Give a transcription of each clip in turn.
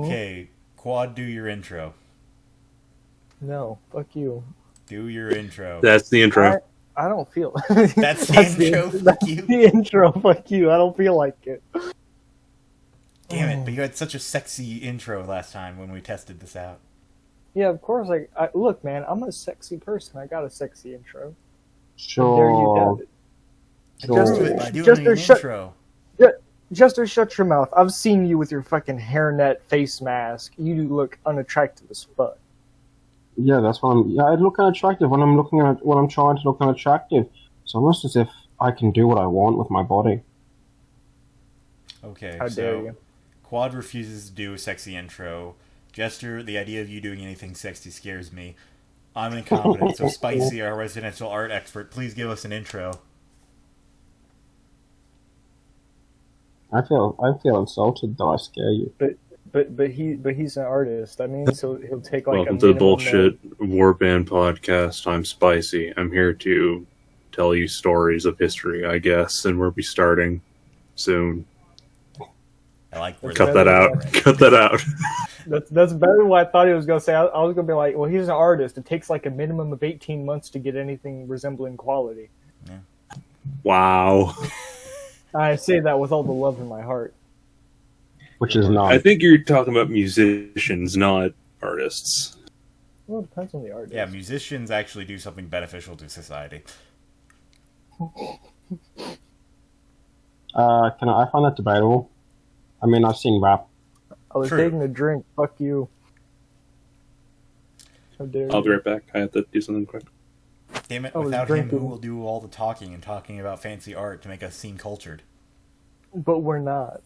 Okay, Quad, do your intro. No, fuck you. Do your intro. That's the intro. I don't feel. That's the intro. Fuck you. The intro. Fuck you. I don't feel like it. Damn it! But you had such a sexy intro last time when we tested this out. Yeah, of course. Look, man. I'm a sexy person. I got a sexy intro. Sure. There you have it. Prove it by doing an intro. Just shut your mouth. I've seen you with your fucking hairnet face mask. You look unattractive as fuck. Yeah, that's what I'm. Yeah, I look unattractive when I'm looking at when I'm trying to look unattractive. It's almost as if I can do what I want with my body. Okay, How dare you? Quad refuses to do a sexy intro. Jester, the idea of you doing anything sexy scares me. I'm incompetent, so Spicy, our residential art expert, please give us an intro. I feel insulted that I scare you. But he's an artist. I mean, so he'll take like Welcome a to the minimum bullshit Warband podcast. I'm Spicy. I'm here to tell you stories of history, I guess, and we'll be starting soon. I like where Cut that out. Cut that out. That's better than what I thought he was gonna say. I was gonna be like, well, he's an artist. It takes like a minimum of 18 months to get anything resembling quality. Yeah. Wow. I say that with all the love in my heart. Which is not. I think you're talking about musicians, not artists. Well, it depends on the artist. Yeah, musicians actually do something beneficial to society. I find that debatable. I mean, I've seen rap. I was True. taking a drink. Fuck you. How dare I'll be you? right back. I have to do something quick. Damn it, I was without him, who drinking. will do all the talking and talking about fancy art to make us seem cultured? But we're not.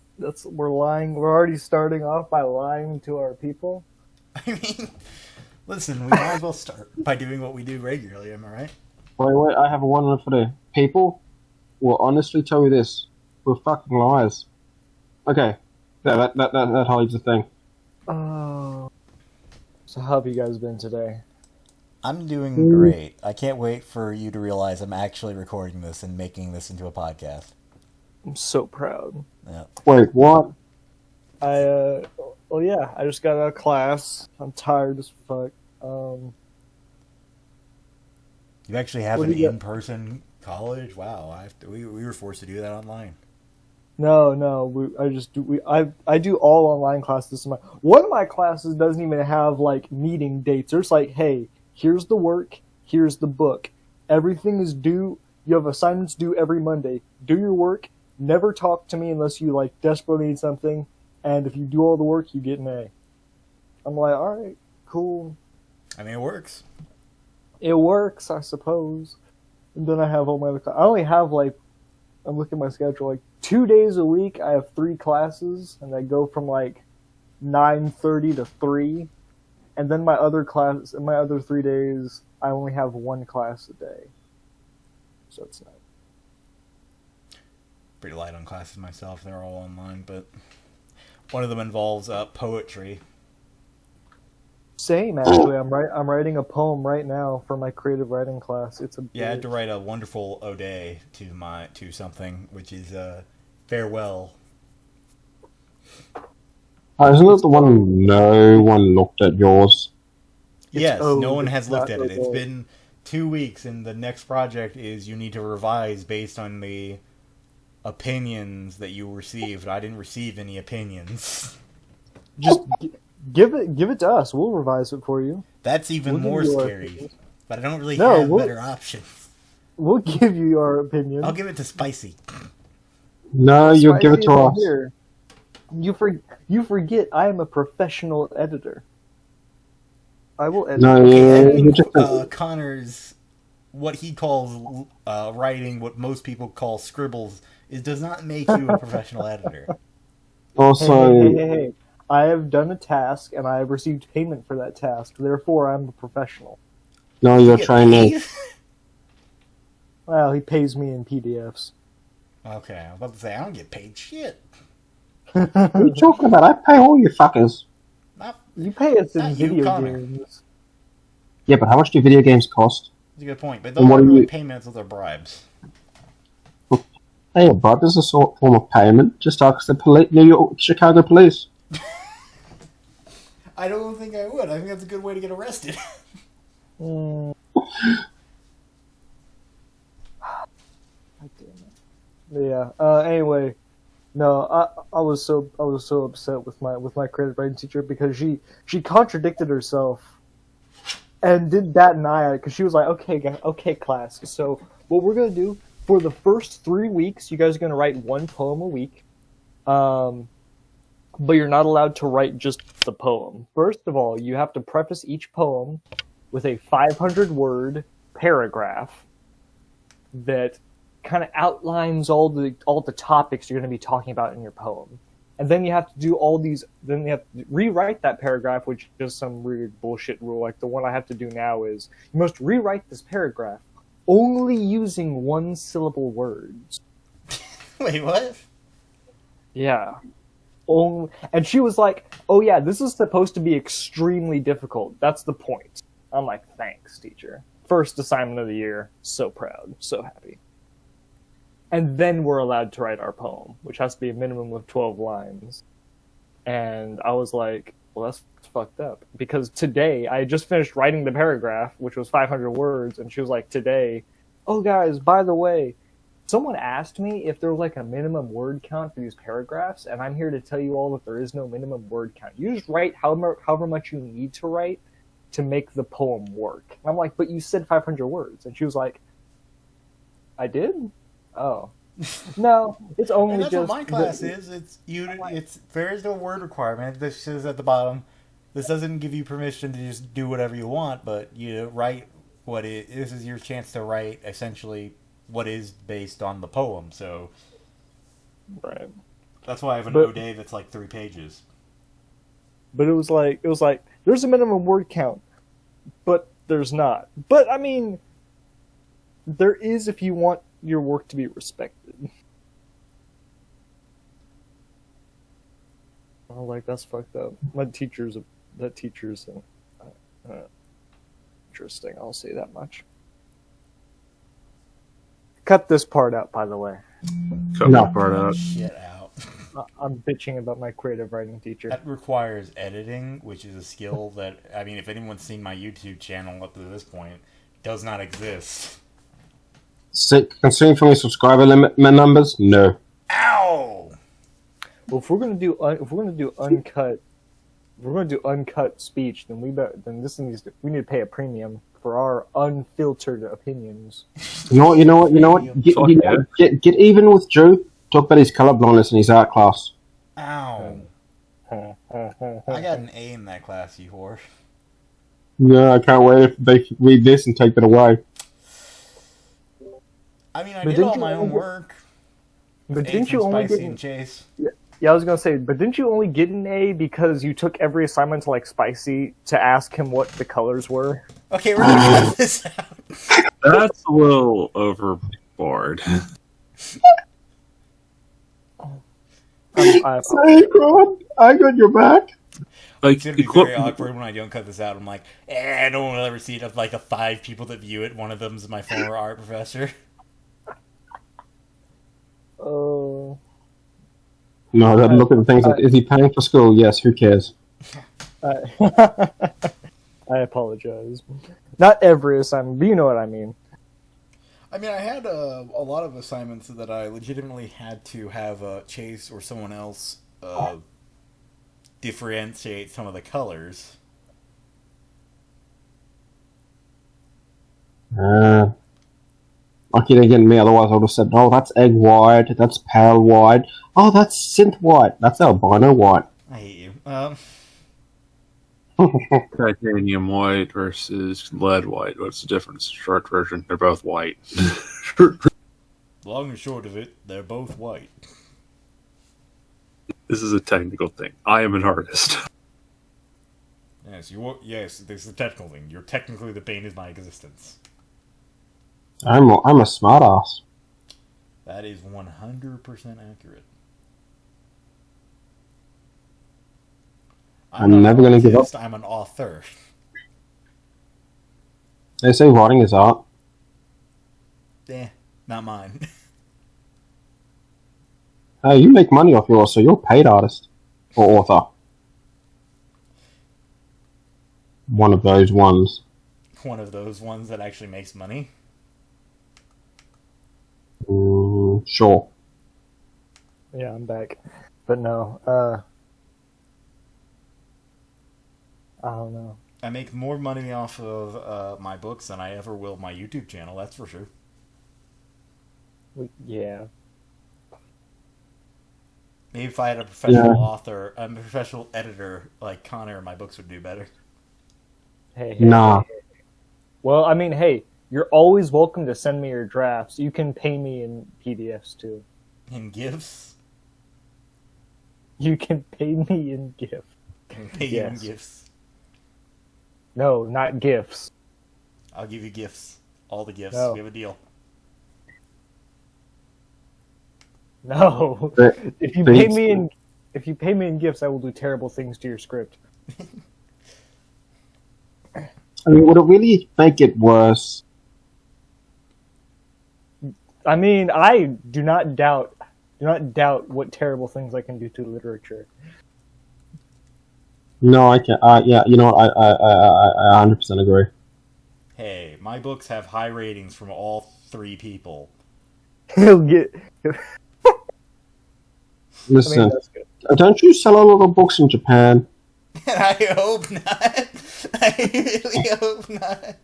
We're lying. We're already starting off by lying to our people. I mean, listen, we might as well start by doing what we do regularly, am I right? Wait, I have a one for the people will honestly tell you this. We're fucking liars. Okay. That hardly is a thing. Oh. So how have you guys been today? I'm doing great. I can't wait for you to realize I'm actually recording this and making this into a podcast. I'm so proud. Yeah. Wait, what? Well, yeah, I just got out of class. I'm tired as fuck. You actually have What an do you got? in-person college? Wow, we were forced to do that online. No, I do all online classes. One of my classes doesn't even have like meeting dates. There's like, hey, here's the work, here's the book. Everything is due. You have assignments due every Monday. Do your work. Never talk to me unless you like desperately need something. And if you do all the work, you get an A. I'm like, all right, cool. I mean, it works. It works, I suppose. And then I have all my other I only have like, I'm looking at my schedule, like 2 days a week I have 3 classes, and I go from like 9:30 to 3. And then my other 3 days, I only have 1 class a day. So it's nice. Pretty light on classes myself. They're all online, but one of them involves poetry. Same, actually. I'm writing a poem right now for my creative writing class. It's a Yeah, I had to write a wonderful ode to something, which is farewell. Isn't it the one no one looked at yours? Yes, ode, no one has looked not at it. It's ode. been 2 weeks, and the next project is you need to revise based on the opinions that you received. I didn't receive any opinions. Just give it to us. We'll revise it for you. That's even We'll give more you our scary. opinions. But I don't really No, have we'll- better options. We'll give you our opinion. I'll give it to Spicy. No, you'll give it to Spicy us. here. You forget I am a professional editor. I will edit. No, yeah, you just Connor's, what he calls writing, what most people call scribbles, does not make you a professional editor. also. Hey. I have done a task, and I have received payment for that task. Therefore, I'm a professional. No, you're You get training. paid? Well, he pays me in PDFs. Okay, I was about to say, I don't get paid shit. What are you talking about? I pay all you fuckers. Not, You pay us in Not you, video Connor. games. Yeah, but how much do video games cost? that's a good point. But And those what aren't do really you- payments, those are bribes. Hey, a bribe is a form of payment. Just ask the New York Chicago police. I don't think I would. I think that's a good way to get arrested. Mm. God damn it. Yeah. Anyway, no, I was so upset with my creative writing teacher because she contradicted herself and did bat an eye at it because she was like, okay, class. So what we're gonna do for the first 3 weeks, you guys are gonna write one poem a week. But you're not allowed to write just the poem. First of all, you have to preface each poem with a 500-word paragraph that kind of outlines all the topics you're going to be talking about in your poem. And then you have to do all these. Then you have to rewrite that paragraph, which is some weird bullshit rule. Like the one I have to do now is you must rewrite this paragraph only using one-syllable words. Wait, what? Yeah. And she was like, "Oh yeah, this is supposed to be extremely difficult. That's the point." I'm like, "Thanks, teacher. First assignment of the year. So proud, so happy." And then we're allowed to write our poem, which has to be a minimum of 12 lines. And I was like, "Well, that's fucked up." Because today I just finished writing the paragraph, which was 500 words, and she was like, "Today, oh guys, by the way, someone asked me if there was like a minimum word count for these paragraphs, and I'm here to tell you all that there is no minimum word count. You just write however much you need to write to make the poem work." And I'm like, "But you said 500 words." And she was like, "I did? Oh. No, it's only And that's just... what my class is. There is no word requirement. This says at the bottom, this doesn't give you permission to just do whatever you want, but you write this is your chance to write essentially what is based on the poem, so Right. that's why I have an O-Day that's like 3 pages. But it was like, there's a minimum word count, but there's not. But, I mean, there is if you want your work to be respected. Oh, like, that's fucked up. That teacher's interesting, I'll say that much. Cut this part out, by the way. Cut that part out. Shit out. I'm bitching about my creative writing teacher. That requires editing, which is a skill that, I mean, if anyone's seen my YouTube channel up to this point, does not exist. Considering from your subscriber limit numbers, no. Ow! Well, if we're gonna do uncut speech, then we need to pay a premium for our unfiltered opinions. You know what? Get even with Joe. Talk about his color blindness in his art class. Ow. I got an A in that class, you whore. No, I can't wait if they read this and take that away. I mean, I did all my own work. But didn't you only get Chase? Yeah, I was gonna say, but didn't you only get an A because you took every assignment to like Spicy to ask him what the colors were? Okay, we're gonna cut this out. That's a little overboard. I got your back. Like, It's gonna be very awkward when I don't cut this out. I'm like, no one will ever see it. Of like the 5 people that view it, one of them is my former art professor. Oh. No, that look at the things like, is he paying for school? Yes, who cares? I apologize. Not every assignment, but you know what I mean. I mean, I had a lot of assignments that I legitimately had to have Chase or someone else differentiate some of the colors. Lucky they getting me, otherwise I would have said, "Oh, that's egg white, that's pale white, oh, that's synth white, that's albino white." I hate you. titanium white versus lead white. What's the difference? Short version, they're both white. Long and short of it, they're both white. This is a technical thing. I am an artist. Yes, this is a technical thing. You're technically the bane of my existence. I'm a smart ass. That is 100% accurate. I'm never going to give up. I'm an author. They say writing is art. Not mine. Hey, you make money off yours, so you're a paid artist or author. one of those ones. One of those ones that actually makes money. Sure. Yeah, I'm back. But no, I don't know. I make more money off of my books than I ever will my YouTube channel, that's for sure. Yeah. Maybe if I had a professional author, a professional editor like Connor, my books would do better. Hey, Nah. hey. Well, I mean, hey, you're always welcome to send me your drafts. You can pay me in PDFs too. In gifts? You can pay me in gifts. Pay you in gifts. No, not gifts. I'll give you gifts. All the gifts. No. We have a deal. No. But- If you pay me in gifts, I will do terrible things to your script. I mean, would it really make it worse? I mean, I do not doubt what terrible things I can do to literature. No, I can't. Yeah, you know what? I 100% agree. Hey, my books have high ratings from all 3 people. He'll get. Listen, I mean, that's good. don't you sell a lot of books in Japan? I hope not. I really hope not.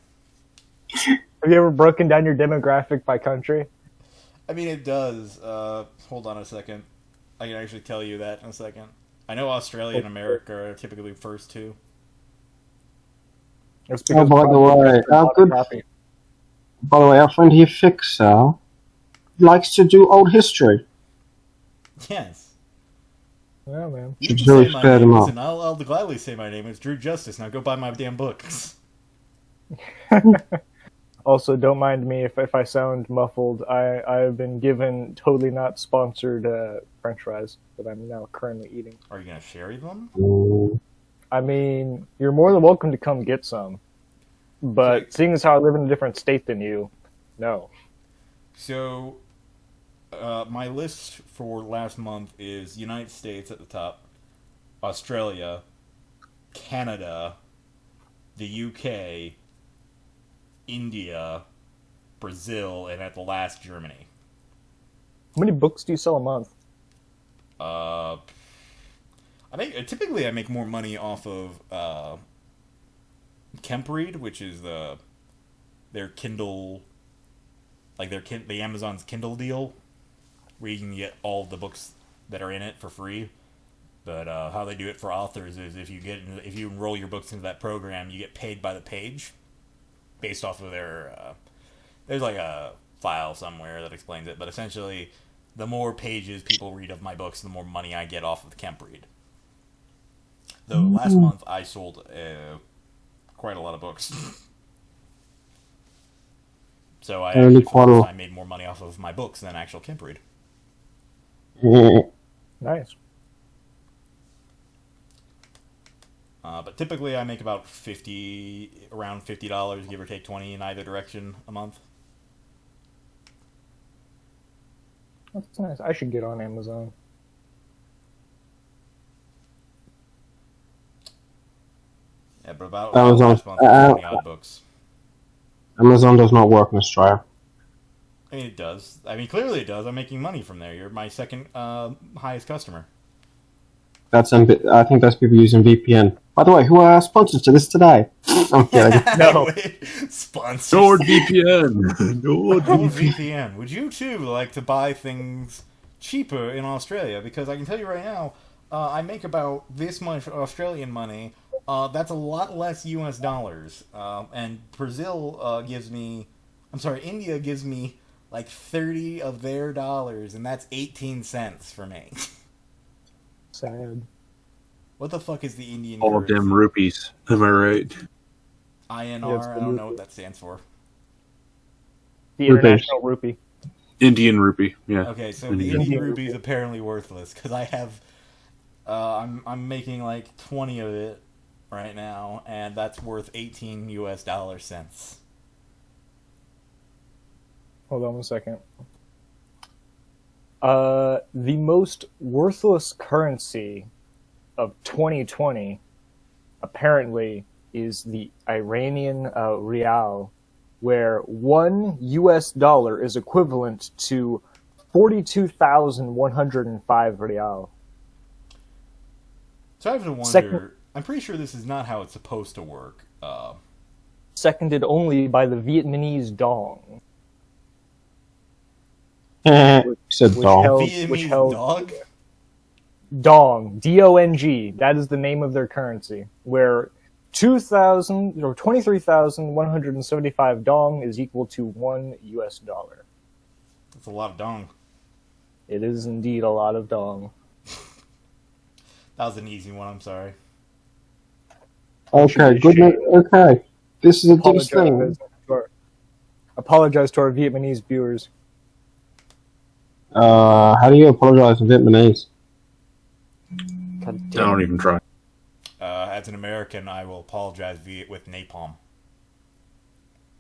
Have you ever broken down your demographic by country? I mean, it does. Hold on a second. I can actually tell you that in a second. I know Australia and America are typically the first 2. It's Oh, by the way, our friend here, Fixer, likes to do old history. Yes. Yeah, man. You Should can really say my spare name. them up. Listen, I'll gladly say my name. It's Drew Justice. Now go buy my damn books. Also, don't mind me if I sound muffled. I have been given totally not sponsored French fries that I'm now currently eating. Are you gonna share them? I mean, you're more than welcome to come get some, but seeing as how I live in a different state than you, no. So, my list for last month is United States at the top, Australia, Canada, the UK, India, Brazil, and at the last, Germany. How many books do you sell a month? Typically I make more money off of Kempread, which is their Kindle, like the Amazon's Kindle deal, where you can get all of the books that are in it for free. But how they do it for authors is if you enroll your books into that program, you get paid by the page, based off of their. There's like a file somewhere that explains it, but essentially, the more pages people read of my books, the more money I get off of the Kempread. Though last month I sold quite a lot of books. So I made more money off of my books than actual Kempread. Nice. But typically I make about around $50, give or take 20 in either direction a month. That's nice. I should get on Amazon. Yeah, but about Amazon, last month, 20 odd books. Amazon does not work in Australia. I mean, it does. I mean, clearly it does. I'm making money from there. You're my second highest customer. I think that's people using VPN. By the way, who are sponsors to this today? I'm kidding. No. Sponsors. NordVPN. NordVPN. Would you too like to buy things cheaper in Australia? Because I can tell you right now, I make about this much Australian money. That's a lot less US dollars. And India gives me like 30 of their dollars, and that's 18 cents for me. Sad. What the fuck is the Indian All of currency? them rupees. Am I right? INR? I don't know what that stands for. The international rupee. Indian rupee. Yeah. Okay, so the Indian rupee is apparently worthless because I have, I'm making like 20 of it right now, and that's worth 18 US dollar cents. Hold on 1 second. The most worthless currency of 2020 apparently is the Iranian rial, where $1 is equivalent to 42,105 rial. So I have to wonder. Second- I'm pretty sure this is not how it's supposed to work. Seconded only by the Vietnamese dong. Said which dong. held- Vietnamese held- dog. Dong, D-O-N-G, that is the name of their currency, where 23,175 dong is equal to $1. That's a lot of dong. It is indeed a lot of dong. That was an easy one. I'm sorry. Okay, good. Okay, this is a good thing. Apologize to our Vietnamese viewers. How do you apologize in Vietnamese? God damn. Don't even try. As an American, I will apologize with napalm.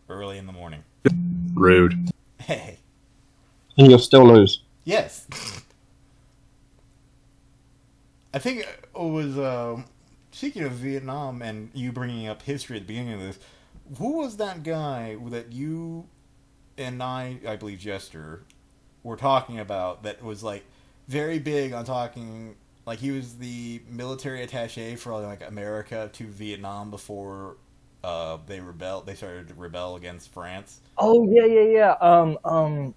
Early in the morning. Rude. Hey. And you'll still lose. Yes. I think it was, speaking of Vietnam and you bringing up history at the beginning of this, who was that guy that you and I believe Jester, were talking about that was, like, very big on talking, like, he was the military attaché for, like, America to Vietnam before they started to rebel against France? Oh, yeah. What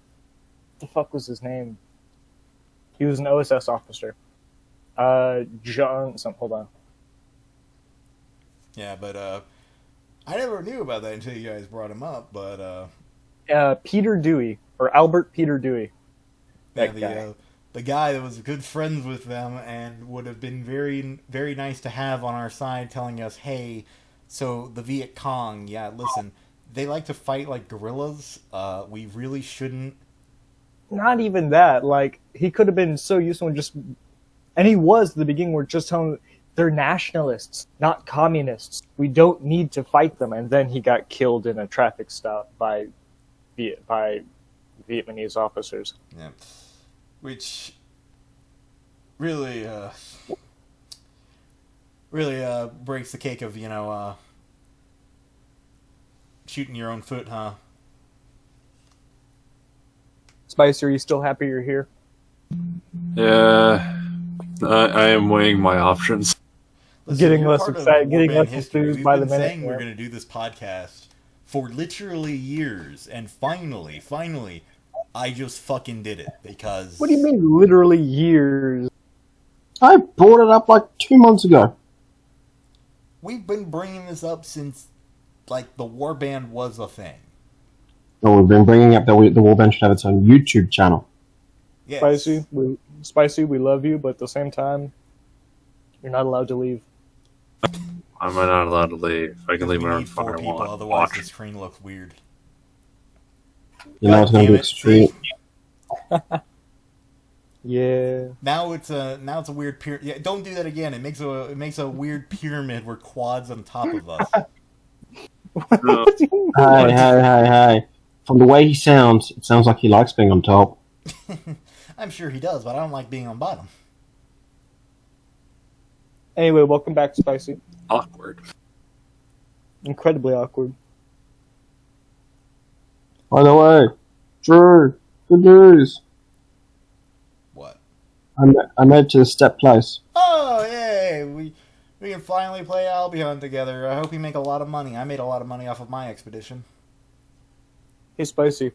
the fuck was his name? He was an OSS officer. Hold on. Yeah, but I never knew about that until you guys brought him up. But Peter Dewey, or Albert Peter Dewey. That guy. The guy that was good friends with them and would have been very, very nice to have on our side, telling us, "Hey, so the Viet Cong, yeah, listen, they like to fight like guerrillas. We really shouldn't." Not even that. Like, he could have been so useful and just... And he was, at the beginning, we're just telling them, they're nationalists, not communists. We don't need to fight them. And then he got killed in a traffic stop by Vietnamese officers. Yeah. Which really, breaks the cake of, shooting your own foot, huh? Spicy, are you still happy you're here? Yeah, I am weighing my options. Listen, Getting you're less part of excited, getting Warband less history. enthused We've by been the minute, saying we're yeah. going to do this podcast for literally years, and finally, I just fucking did it because. What do you mean, literally years? I brought it up like 2 months ago. We've been bringing this up since, like, the Warband was a thing. Oh, we've been bringing up that the Warband should have its own YouTube channel. Yes. Spicy, we love you, but at the same time, you're not allowed to leave. I'm not allowed to leave. I can leave We whenever need the fuck 4 I people, want. otherwise Watch. the screen looks weird. You know it's going to damn be it, extreme. see? Yeah. Now it's a weird pyramid. Yeah, don't do that again. It makes a weird pyramid where quads on top of us. No, Hey. From the way he sounds, it sounds like he likes being on top. I'm sure he does, but I don't like being on bottom. Anyway, welcome back, Spicy. awkward. Incredibly awkward. By the way, Drew, good news. What? I made it to the step place. Oh, yay! We can finally play Albion together. I hope we make a lot of money. I made a lot of money off of my expedition. Hey, Spicy,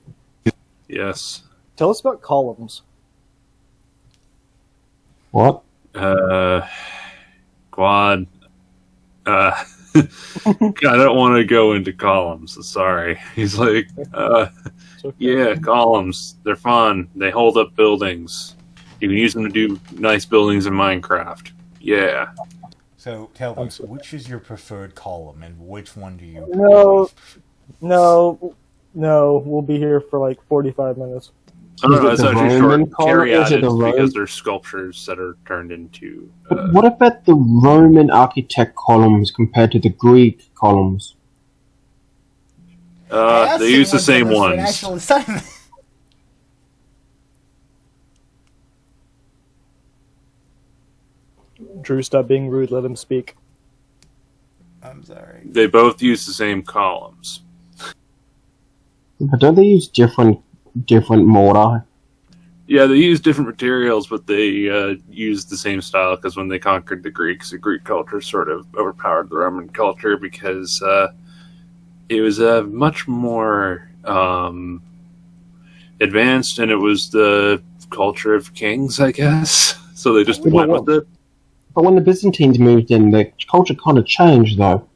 Yes. tell us about columns. What? Quad. I don't want to go into columns. Sorry. He's like, It's okay. yeah, columns. They're fun. They hold up buildings. You can use them to do nice buildings in Minecraft. Yeah. So tell me, I'm sorry. which is your preferred column, and which one do you? No, we'll be here for like 45 minutes. Oh, no, Is it it's the actually Roman short. column? Is it Caryatids, the Roman? because they're sculptures that are turned into. But what about the Roman architect columns compared to the Greek columns? They use the same For an ones. actual assignment. Drew, stop being rude. Let him speak. I'm sorry. They both use the same columns. But don't they use different mortar? Yeah, they use different materials, but they use the same style because when they conquered the Greek culture sort of overpowered the Roman culture because it was much more advanced, and it was the culture of kings, I guess. So they just went with it. But when the Byzantines moved in, the culture kind of changed, though.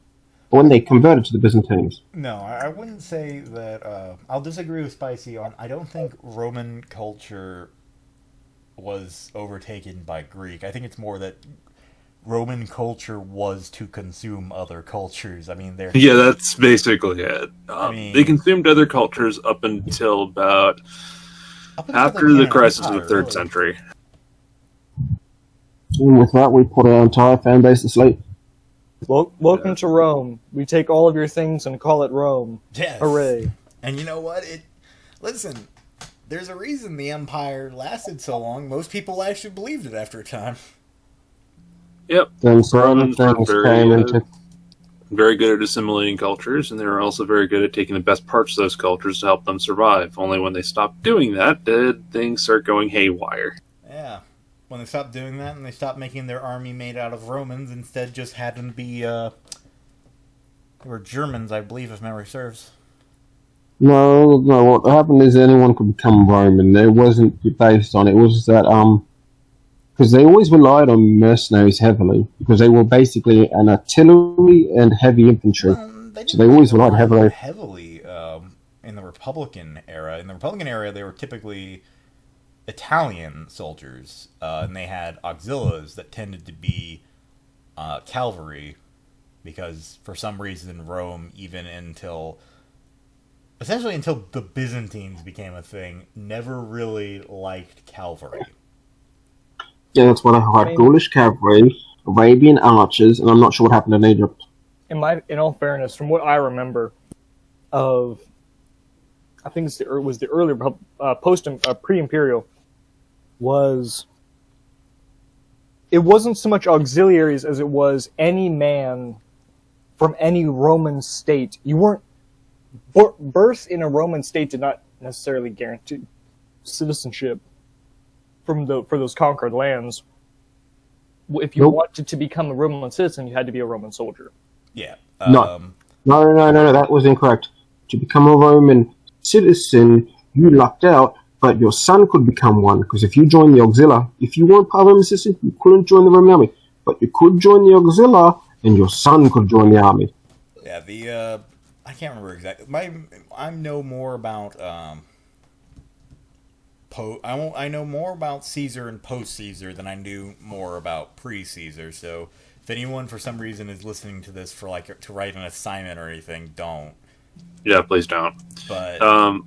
When they converted to the Byzantines. No, I wouldn't say that. I'll disagree with Spicy on. I don't think Roman culture was overtaken by Greek. I think it's more that Roman culture was to consume other cultures. I mean, they're Yeah, that's basically it. They consumed other cultures up until about after the crisis of the third century. And with that, we put our entire fan base to sleep. Welcome to Rome. We take all of your things and call it Rome. Yes. Hooray. And you know what? Listen, there's a reason the empire lasted so long. Most people actually believed it after a time. Yep. Then certain things came into... very good at assimilating cultures, and they were also very good at taking the best parts of those cultures to help them survive. Only when they stopped doing that did things start going haywire. Yeah. When they stopped doing that and they stopped making their army made out of Romans, instead just had them be, they were Germans, I believe, if memory serves. No, what happened is anyone could become Roman. It wasn't based on it. It was that, because they always relied on mercenaries heavily, because they were basically an artillery and heavy infantry. So they always relied heavily in the Republican era. In the Republican era, they were typically Italian soldiers, and they had auxiliaries that tended to be cavalry, because for some reason Rome, even essentially until the Byzantines became a thing, never really liked cavalry. Yeah, that's what I had. Gaulish cavalry, Arabian archers, and I'm not sure what happened in Egypt. In all fairness, from what I remember of, I think it was the earlier pre-imperial, it wasn't so much auxiliaries as it was any man from any Roman state. You weren't birth in a Roman state did not necessarily guarantee citizenship for those conquered lands. If you wanted to become a Roman citizen, you had to be a Roman soldier. Yeah. No, that was incorrect. To become a Roman citizen, you lucked out, but your son could become one, because if you joined the auxiliary, if you weren't part of the Roman citizen, you couldn't join the Roman army, but you could join the auxiliary, and your son could join the army. Yeah, I can't remember exactly. I know more about I know more about Caesar and post-Caesar than I knew more about pre-Caesar. So if anyone for some reason is listening to this for to write an assignment or anything, don't. Yeah, please don't. But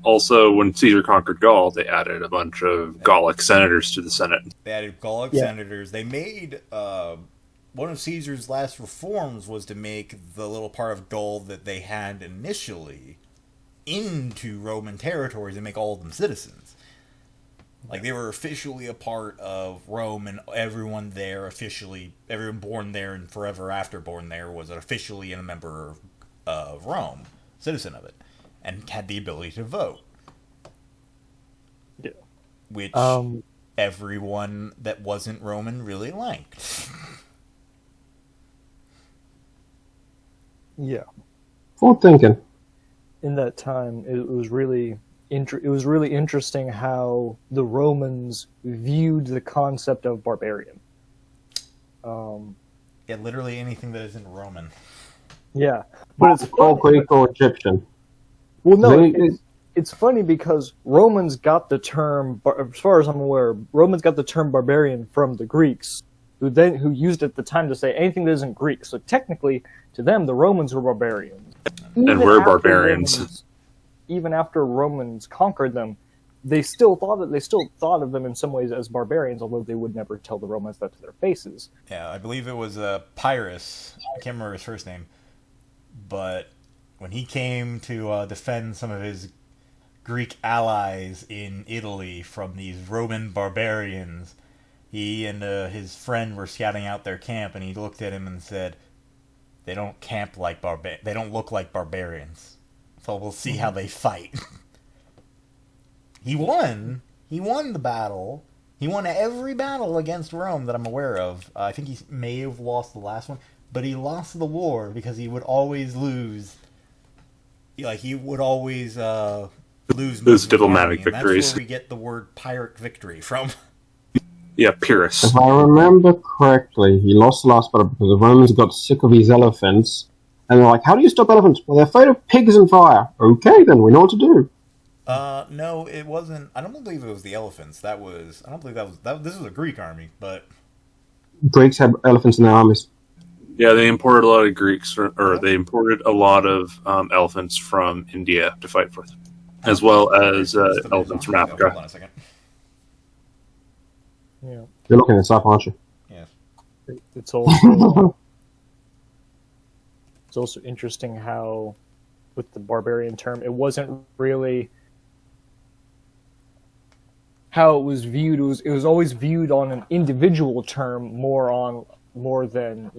also, when Caesar conquered Gaul, they added a bunch of Gallic senators to the Senate. They added Gallic senators. They made one of Caesar's last reforms was to make the little part of Gaul that they had initially into Roman territories and make all of them citizens. Like, they were officially a part of Rome, and everyone born there and forever after born there was officially a member of Rome, citizen of it, and had the ability to vote. Yeah. Which everyone that wasn't Roman really liked. Yeah. Full thinking. In that time, it was really interesting how the Romans viewed the concept of barbarian. Yeah, literally anything that isn't Roman. Yeah, but it's all Greek or Egyptian. Well, no, it's funny because Romans got the term, as far as I'm aware, Romans got the term barbarian from the Greeks, who used it at the time to say anything that isn't Greek. So technically, to them, the Romans were barbarians. And we're barbarians. Even after Romans conquered them, they still thought of them in some ways as barbarians, although they would never tell the Romans that to their faces. Yeah, I believe it was Pyrrhus. I can't remember his first name, but when he came to defend some of his Greek allies in Italy from these Roman barbarians, he and his friend were scouting out their camp, and he looked at him and said, They don't camp like they don't look like barbarians. So we'll see how they fight. He won. He won the battle. He won every battle against Rome that I'm aware of. I think he may have lost the last one, but he lost the war because he would always lose. Like, he would always lose those diplomatic victories. That's where we get the word pirate victory from. Yeah, Pyrrhus. If I remember correctly, he lost the last battle because the Romans got sick of his elephants, and they're like, "How do you stop elephants?" Well, they're afraid of pigs and fire. Okay, then we know what to do. No, it wasn't. I don't believe it was the elephants. I don't believe that was. This was a Greek army, but Greeks had elephants in their armies. Yeah, they imported a lot of Greeks, or they imported a lot of elephants from India to fight for them, as well as elephants from Africa. Hold on a second. Yeah. You're looking this up, aren't you? Yes. It's also interesting how, with the barbarian term, it wasn't really how it was viewed. It was always viewed on an individual term more than,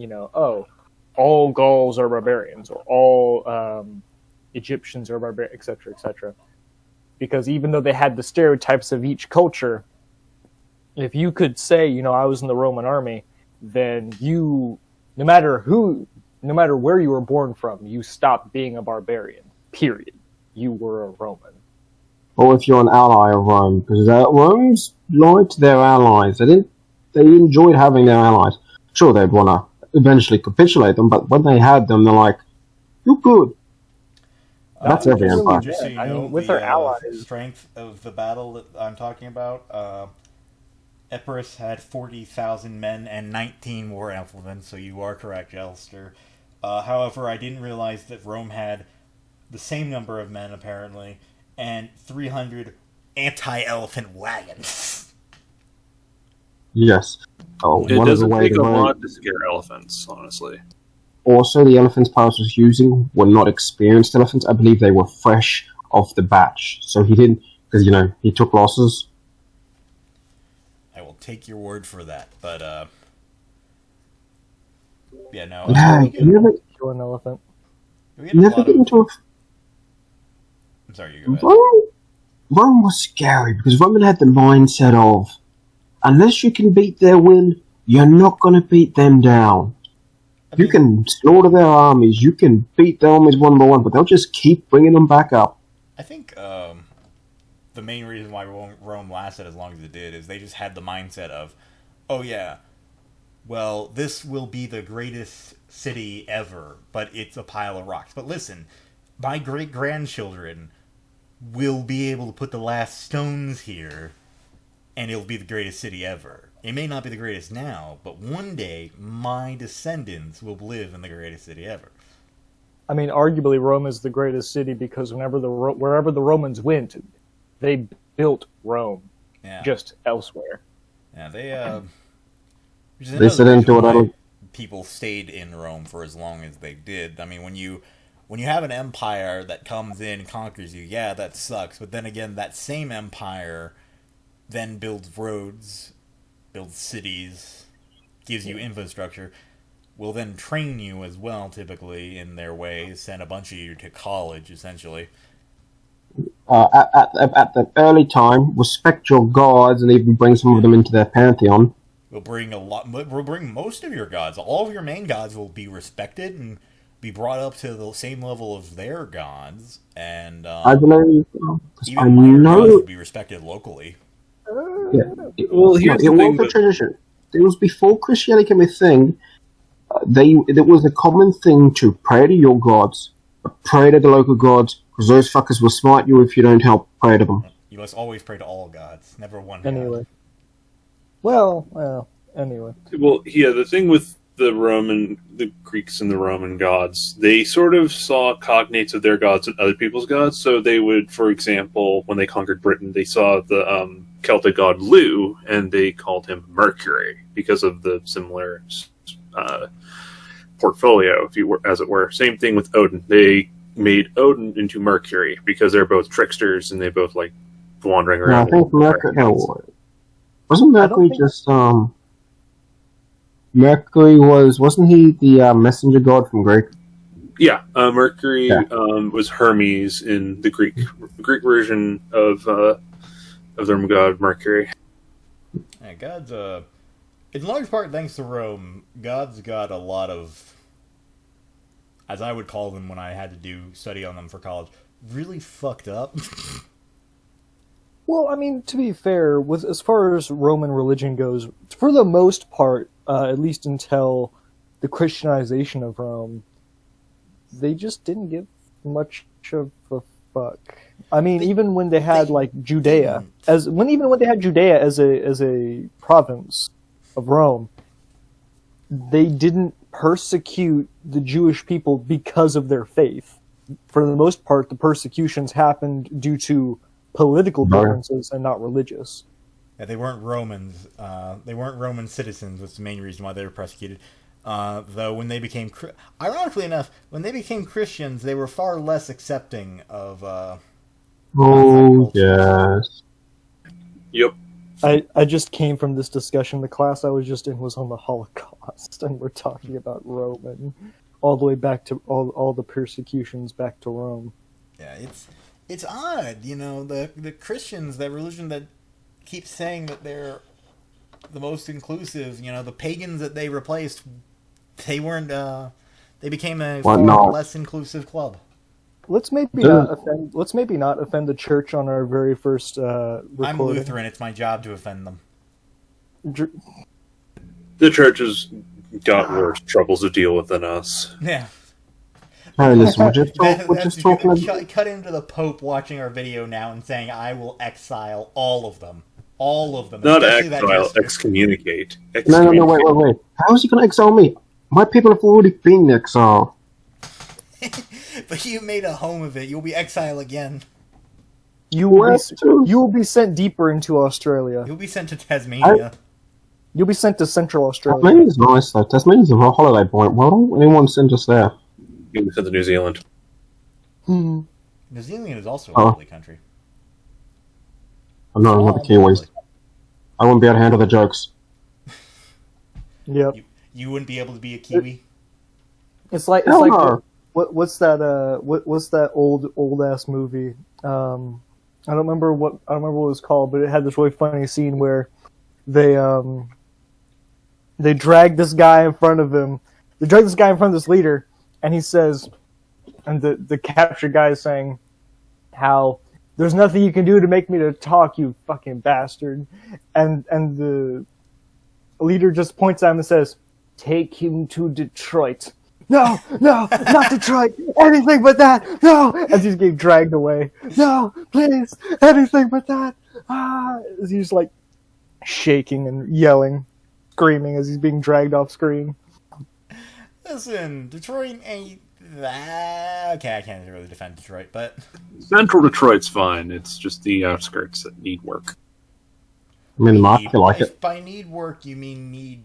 all Gauls are barbarians, or all Egyptians are barbarians, etc., etc. Because even though they had the stereotypes of each culture, if you could say, I was in the Roman army, then you, no matter where you were born from, you stopped being a barbarian. Period. You were a Roman. Or if you're an ally of Rome, because Romans lied to their allies. They enjoyed having their allies. Sure, they'd want to eventually capitulate them, but when they had them, they're like, "You're good." That's every empire. Just so you know, with their allies, strength of the battle that I'm talking about. Epirus had 40,000 men and 19 war elephants, so you are correct, Alistair. However, I didn't realize that Rome had the same number of men, apparently, and 300 anti-elephant wagons. Yes. Oh, It doesn't take a lot to scare elephants, honestly. Also, the elephants Pyrrhus was using were not experienced elephants. I believe they were fresh off the batch. So he didn't, because, he took losses. I will take your word for that, but, yeah, no. You never, an elephant. never get into a... I'm sorry, you go ahead. Rome was scary, because Roman had the mindset of, unless you can beat their win, you're not going to beat them down. You can slaughter their armies, you can beat their armies one by one, but they'll just keep bringing them back up. I think the main reason why Rome lasted as long as it did is they just had the mindset of, oh yeah, well, this will be the greatest city ever, but it's a pile of rocks. But listen, my great-grandchildren will be able to put the last stones here, and it'll be the greatest city ever. It may not be the greatest now, but one day my descendants will live in the greatest city ever. I mean, arguably, Rome is the greatest city because wherever the Romans went, they built Rome, just elsewhere. Yeah, they said into it. People stayed in Rome for as long as they did. I mean, when you have an empire that comes in and conquers you, yeah, that sucks. But then again, that same empire then builds roads, builds cities, gives you infrastructure, will then train you as well, typically, in their ways, send a bunch of you to college, essentially. At the early time, respect your gods and even bring some of them into their pantheon. We'll bring most of your gods. All of your main gods will be respected and be brought up to the same level of their gods, and I believe even minor gods will be respected locally. Yeah. Well, here's it the thing. was a tradition. It was before Christianity became a thing. It was a common thing to pray to your gods, but pray to the local gods, because those fuckers will smite you if you don't help pray to them. You must always pray to all gods, never one Anyway. god. Well, anyway. Well, yeah, the thing with the Greeks and the Roman gods, they sort of saw cognates of their gods and other people's gods. So they would, for example, when they conquered Britain, they saw the Celtic god Lu, and they called him Mercury because of the similar portfolio, as it were. Same thing with Odin. They made Odin into Mercury because they're both tricksters and they both like wandering around. I think Mercury. Wasn't Mercury just Mercury wasn't he the messenger god from Greek? Yeah, Mercury Yeah. was Hermes in the Greek version of the Roman god Mercury. Yeah, God's in large part thanks to Rome. God's got a lot of, as I would call them when I had to do study on them for college, really fucked up. Well, I mean, to be fair, with as far as Roman religion goes, for the most part, at least until the Christianization of Rome, they just didn't give much of a fuck. I mean, even when they had like Judea even when they had Judea as a province of Rome, they didn't persecute the Jewish people because of their faith. For the most part, the persecutions happened due to political differences and not religious. Yeah, they weren't Romans. They weren't Roman citizens, was the main reason why they were persecuted. Though when they became, ironically enough, when they became Christians, they were far less accepting of. Oh yes. Yep. I just came from this discussion. The class I was just in was on the Holocaust, and we're talking about Rome and all the way back to all the persecutions back to Rome. Yeah, it's odd, the Christians, that religion that keeps saying that they're the most inclusive. The pagans that they replaced, they weren't. They became a far less inclusive club. Let's maybe not offend the church on our very first recording. I'm Lutheran. It's my job to offend them. The church has got worse troubles to deal with than us. Yeah. Alright, listen, we're just talking about... Cut into the Pope watching our video now and saying, "I will exile all of them." All of them. Not exile, excommunicate. No, wait. How is he going to exile me? My people have already been exiled. But you made a home of it. You'll be exiled again. You will be sent deeper into Australia. You'll be sent to Tasmania. You'll be sent to Central Australia. Tasmania's nice, though. Tasmania's a holiday point. Why don't anyone send us there? You'll be sent to New Zealand. New Zealand is also a lovely country. I'm not the Kiwis. I wouldn't be able to handle the jokes. Yep. You wouldn't be able to be a Kiwi? It's like what's that old ass movie? I don't remember what it was called, but it had this really funny scene where they drag this guy in front of him. They drag this guy in front of this leader, and he says, and the captured guy is saying how there's nothing you can do to make me to talk, you fucking bastard. And the leader just points at him and says, "Take him to Detroit." No, not Detroit. Anything but that. No, as he's getting dragged away. No, please, anything but that. As he's like shaking and yelling, screaming as he's being dragged off screen. Listen, Detroit ain't that... Okay, I can't really defend Detroit, but... Central Detroit's fine. It's just the outskirts that need work. I mean, the market like it. If by need work you mean need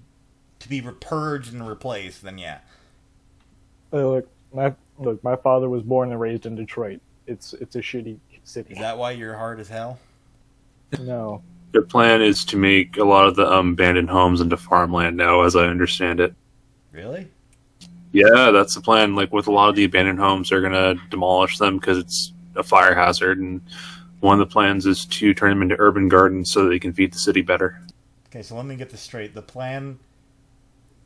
to be purged and replaced, then yeah. Look, my father was born and raised in Detroit. It's a shitty city. Is that why you're hard as hell? No. Their plan is to make a lot of the abandoned homes into farmland now, as I understand it. Really? Yeah, that's the plan. Like, with a lot of the abandoned homes, they're going to demolish them because it's a fire hazard, and one of the plans is to turn them into urban gardens so that they can feed the city better. Okay, so let me get this straight. The plan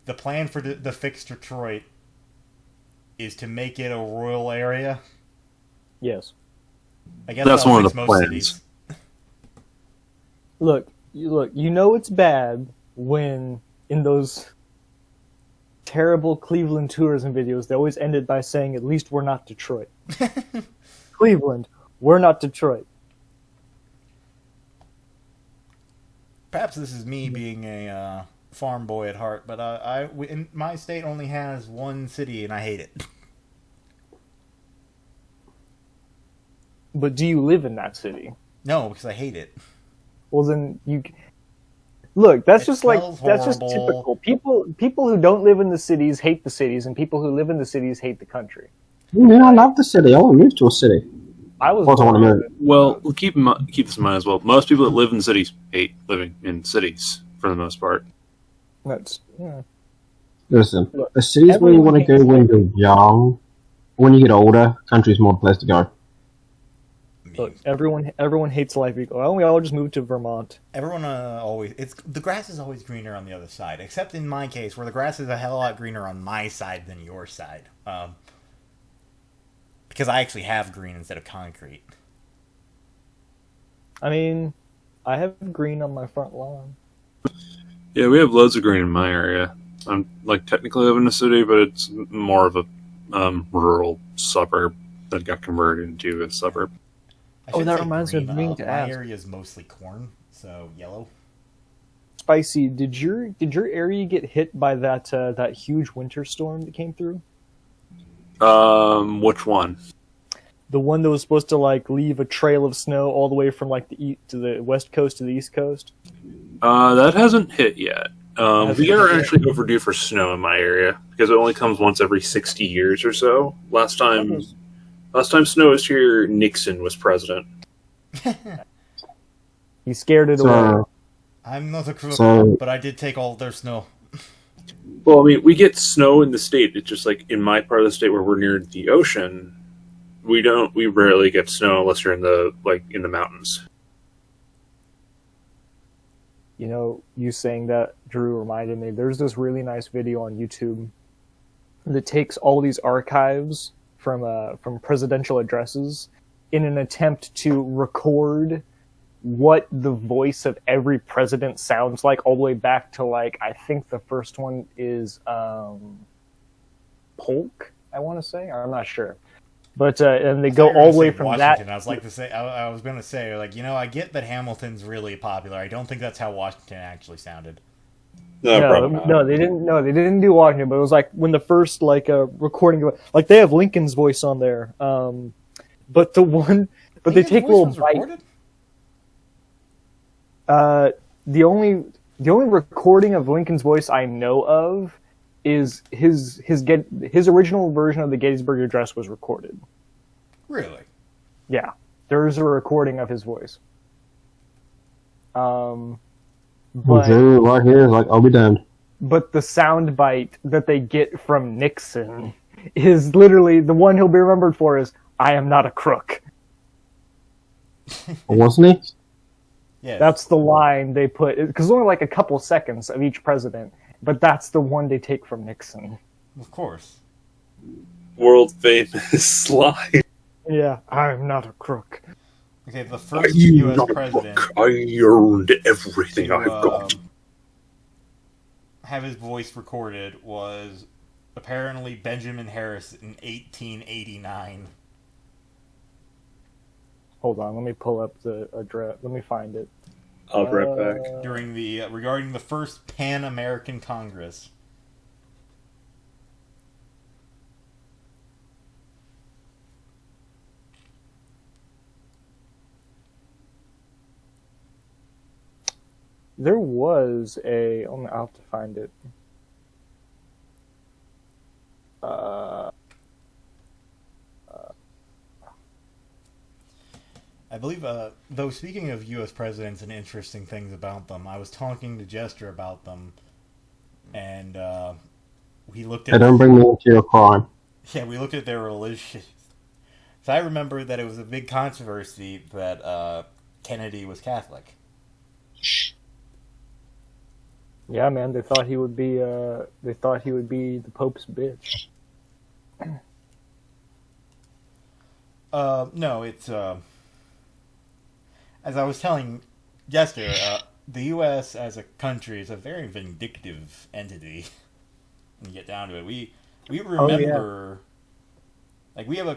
for the fix Detroit is to make it a rural area? Yes. I guess that's one of the plans. Cities. Look, you know it's bad when in those terrible Cleveland tourism videos they always ended by saying, "At least we're not Detroit." Cleveland, we're not Detroit. Perhaps this is me being a farm boy at heart, but in my state only has one city and I hate it. But do you live in that city? No, because I hate it. Well, then you look. That's just typical. People who don't live in the cities hate the cities, and people who live in the cities hate the country. Man, I love the city. I want to move to a city. I was. Well, keep this in mind as well. Most people that live in cities hate living in cities for the most part. That's Listen, Look, the cities where you everyone want to go when you're young. When you get older, country's more the place to go. Look, everyone hates life equal. Why don't we all just move to Vermont? Everyone always the grass is always greener on the other side, except in my case where the grass is a hell of a lot greener on my side than your side. Because I actually have green instead of concrete. I mean, I have green on my front lawn. Yeah, we have loads of green in my area. I'm like technically live in a city, but it's more of a rural suburb that got converted into a suburb. I Oh, should that say reminds me of green, meaning to my ask. area is mostly corn, so yellow. Spicy, did your area get hit by that huge winter storm that came through? Which one? The one that was supposed to like leave a trail of snow all the way from like to the west coast to the east coast? That hasn't hit yet. Hasn't We hit are yet. actually overdue for snow in my area because it only comes once every 60 years or so. Last time snow was here, Nixon was president. He scared it away. So, I'm not a crook, So- but I did take all their snow. Well, I mean, we get snow in the state. It's just like in my part of the state where we're near the ocean, we rarely get snow unless you're in the mountains. You know, you saying that, Drew, reminded me. There's this really nice video on YouTube that takes all these archives from presidential addresses in an attempt to record what the voice of every president sounds like, all the way back to like I think the first one is Polk. I want to say, or I'm not sure. But and they go all the way from Washington. that. I was like to say, I was going to say, like, I get that Hamilton's really popular. I don't think that's how Washington actually sounded. No, they didn't. No, they didn't do Washington. But it was like when the first recording, like they have Lincoln's voice on there. But they take little bites. The only recording of Lincoln's voice I know of is his original version of the Gettysburg Address was recorded. Really? Yeah, there's a recording of his voice. But Drew right here is like, I'll be damned. but the sound bite that they get from Nixon is literally the one he'll be remembered for is "I am not a crook." Wasn't he? Yeah. That's the line they put because it's only like a couple seconds of each president, but that's the one they take from Nixon. Of course. World famous slide. Yeah, I'm not a crook. Okay, the first U.S. president I earned everything to I've got. have his voice recorded was apparently Benjamin Harris in 1889. Hold on, let me pull up the address. Let me find it. I'll be right back. During the regarding the first Pan-American Congress. There was a. I'll have to find it. I believe, though, speaking of U.S. presidents and interesting things about them, I was talking to Jester about them, and we looked at. Hey, don't bring me into your crime. Yeah, we looked at their religion. So I remember that it was a big controversy that Kennedy was Catholic. Yeah, man, they thought he would be. They thought he would be the Pope's bitch. No, it's as I was telling Jester, the U.S. as a country is a very vindictive entity. When you get down to it, we remember, like, we have a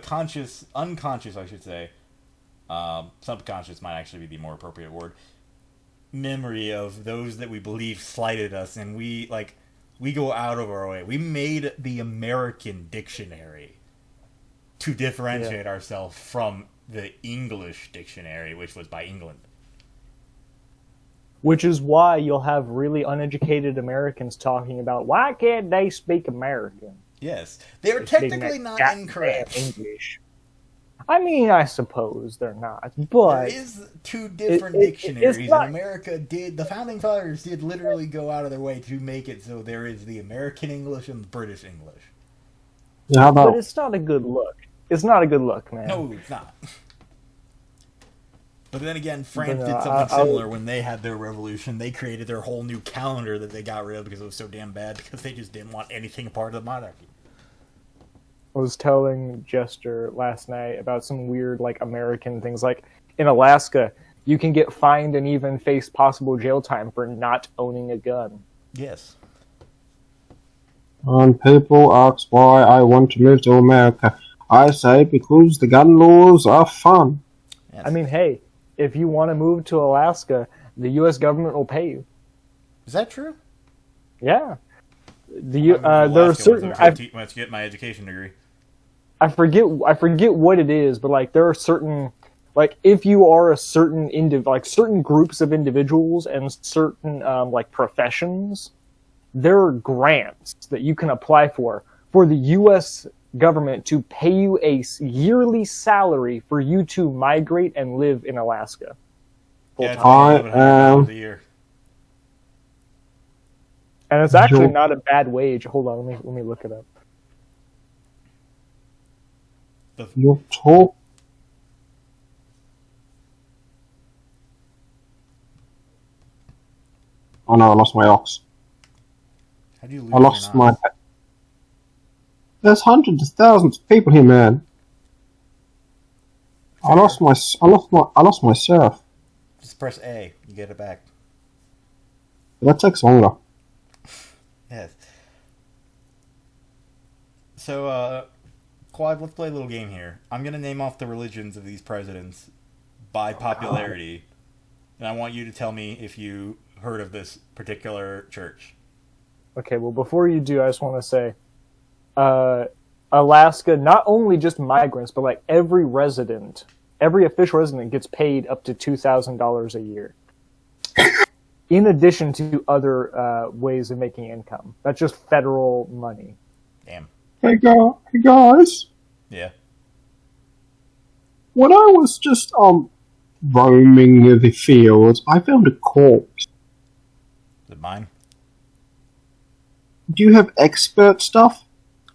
unconscious, I should say, subconscious might actually be the more appropriate word, memory of those that we believe slighted us, and we go out of our way. We made the American dictionary to differentiate ourselves from the English dictionary, which was by England. Which is why you'll have really uneducated Americans talking about why can't they speak American? Yes, they are They're speaking technically that not goddamn incorrect. English. I mean, I suppose they're not, There but is two different it's dictionaries, not. and America did. The founding fathers did literally go out of their way to make it so there is the American English and the British English. How But about it's not a good look. It's not a good look, man. No, it's not. But then again, France But, did I- something I- similar when they had their revolution. They created their whole new calendar that they got rid of because it was so damn bad because they just didn't want anything a part of the monarchy. I was telling Jester last night about some weird, like, American things. Like, in Alaska, you can get fined and even face possible jail time for not owning a gun. Yes. when people ask why I want to move to America, I say because the gun laws are fun. Yes. I mean, hey, if you want to move to Alaska, the U.S. government will pay you. Is that true? Yeah. I'm There are certain... Let's get my education degree. I forget what it is, but like there are certain, like if you are a certain certain groups of individuals and certain like professions, there are grants that you can apply for the U.S. government to pay you a yearly salary for you to migrate and live in Alaska. Yeah, it's I $100 a year. And it's actually Sure. not a bad wage. Hold on, let me look it up. You talk. Oh no, I lost my ox. How do you lose I lost your my. knots? There's hundreds of thousands of people here, man. I lost my surf. Just press A. You get it back. That takes longer. Yes. So, Quad, let's play a little game here. I'm going to name off the religions of these presidents by popularity, and I want you to tell me if you heard of this particular church. Okay, well, before you do, I just want to say, Alaska, not only just migrants, but like every official resident gets paid up to $2,000 a year. In addition to other ways of making income. That's just federal money. Damn. Hey guys. Yeah. When I was just roaming the fields, I found a corpse. Is it mine? Do you have expert stuff?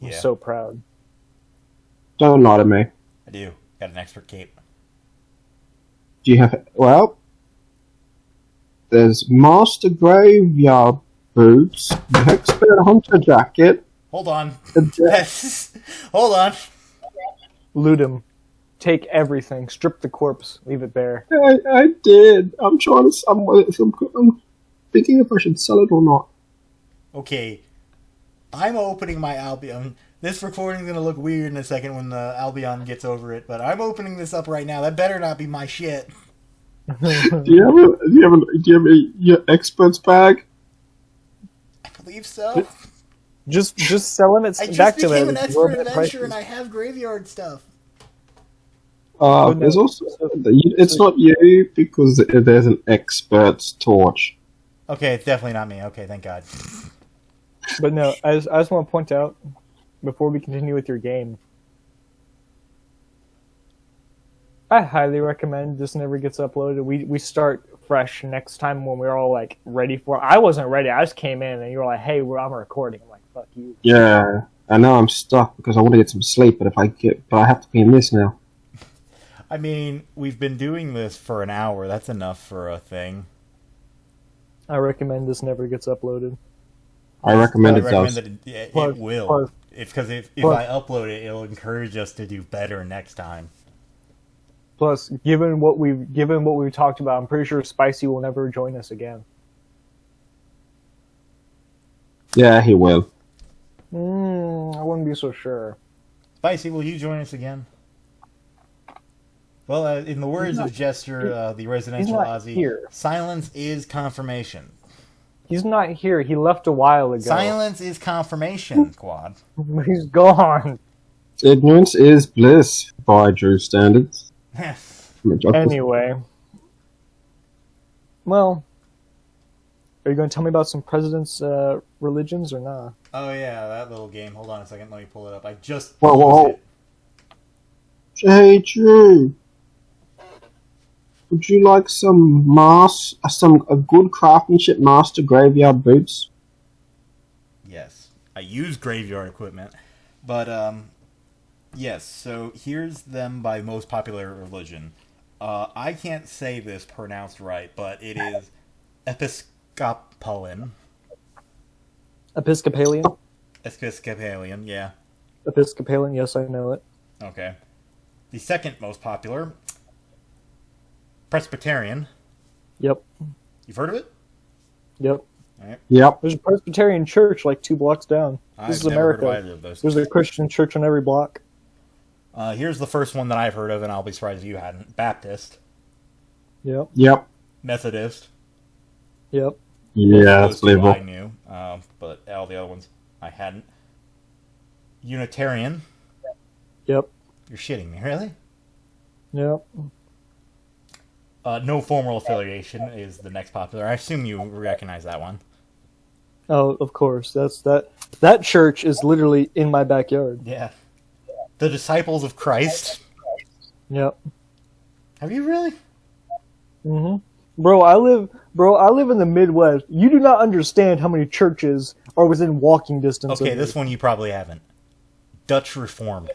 I'm Yeah. so proud. Don't lie to me. I do. Got an expert cape. Do you have... Well, there's Master Graveyard Boots, the Expert Hunter Jacket. Hold on. and- Hold on. Loot him. Take everything. Strip the corpse. Leave it bare. I did. I'm trying to... I'm thinking if I should sell it or not. Okay. I'm opening my Albion. This recording's gonna look weird in a second when the Albion gets over it, but I'm opening this up right now. That better not be my shit. Do you have your expert's bag? I believe so. Just selling it I just back to became them. an expert adventurer and I have graveyard stuff. There's also... It's not you because there's an expert's torch. Okay, it's definitely not me. Okay, thank God. But no, I just want to point out, before we continue with your game, I highly recommend this never gets uploaded. We start fresh next time when we're all like ready for it. I wasn't ready. I just came in and you were like, "Hey, I'm recording." I'm like, "Fuck you." Yeah, I know I'm stuck because I want to get some sleep, but I have to be in this now. I mean, we've been doing this for an hour. That's enough for a thing. I recommend this never gets uploaded. I recommend I it recommend does. that it Plus- will. plus- Because if plus- I upload it, it'll encourage us to do better next time. Plus, given what we've talked about, I'm pretty sure Spicy will never join us again. Yeah, he will. I wouldn't be so sure. Spicy, will you join us again? Well, in the words of Jester, the residential not Aussie, here. silence is confirmation. He's not here. He left a while ago. Silence is confirmation, Quad. He's gone. Ignorance is bliss by Drew standards. Anyway. Well, are you going to tell me about some presidents' religions or not? Oh yeah, that little game. Hold on a second, let me pull it up. I just Whoa. closed it. Hey Drew, would you like some a good craftsmanship master graveyard boots? Yes, I use graveyard equipment, but yes. So here's them by most popular religion. I can't say this pronounced right, but it is Episcopalian. Episcopalian. Episcopalian, yeah. Episcopalian. Yes, I know it. Okay. The second most popular, Presbyterian. Yep. You've heard of it? Yep. All right. Yep. There's a Presbyterian church like 2 blocks down. I've This is never heard of America. either of those. There's a Christian church on every block. Here's the first one that I've heard of, and I'll be surprised if you hadn't. Baptist. Yep. Yep. Methodist. Yep. Yeah, Those that's two believable. I knew, but all the other ones I hadn't. Unitarian. Yep. You're shitting me, really? Yep. No formal affiliation is the next popular. I assume you recognize that one. Oh, of course. That church is literally in my backyard. Yeah. The Disciples of Christ. Yep. Have you really? Bro, I live in the Midwest. You do not understand how many churches are within walking distance Okay, of this me. one you probably haven't. Dutch Reformed.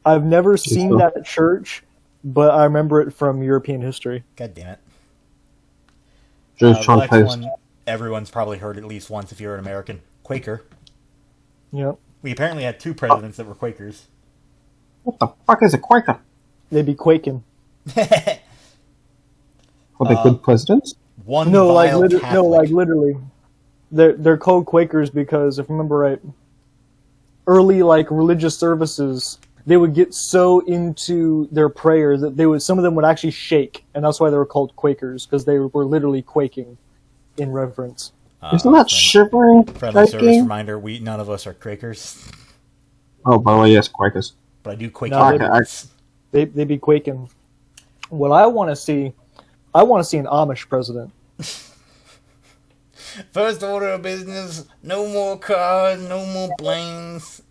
I've never seen so. that church, but I remember it from European history. God damn it. Drew's The trying to next post. one, everyone's probably heard at least once if you're an American. Quaker. Yep. We apparently had 2 presidents that were Quakers. What the fuck is a Quaker? They'd be quaking. Are they good presidents? One No, vile like Catholic. literally. They're called Quakers because, if I remember right, early like religious services, they would get so into their prayers that some of them would actually shake, and that's why they were called Quakers, because they were literally quaking in reverence. Isn't that shivering? Friendly service shaking? reminder: none of us are Quakers, Oh, by the way, yes, Quakers. but I do Quaker. No, they- They'd be quaking. What I want to see an Amish president. First order of business: no more cars, no more planes.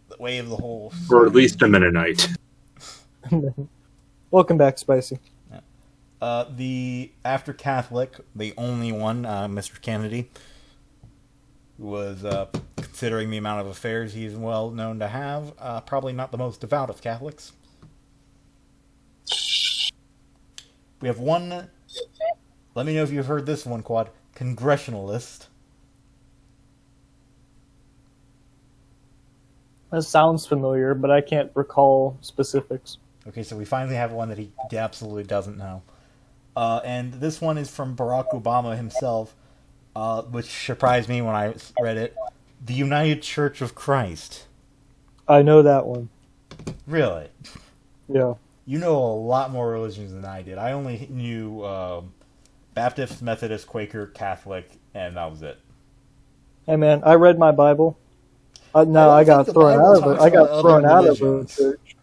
The way of the horse. Or at least a Mennonite. Welcome back, Spicy. The after Catholic, the only one, Mr. Kennedy, who was considering the amount of affairs he's well known to have, probably not the most devout of Catholics. We have one. Let me know if you've heard this one, Quad. Congressionalist. That sounds familiar, but I can't recall specifics. Okay, so we finally have one that he absolutely doesn't know. And this one is from Barack Obama himself, which surprised me when I read it. The United Church of Christ. I know that one. Really? Yeah. You know a lot more religions than I did. I only knew Baptist, Methodist, Quaker, Catholic, and that was it. Hey man, I read my Bible. I don't got think the thrown Bible out of it. talks I got about thrown other out of a religions. church.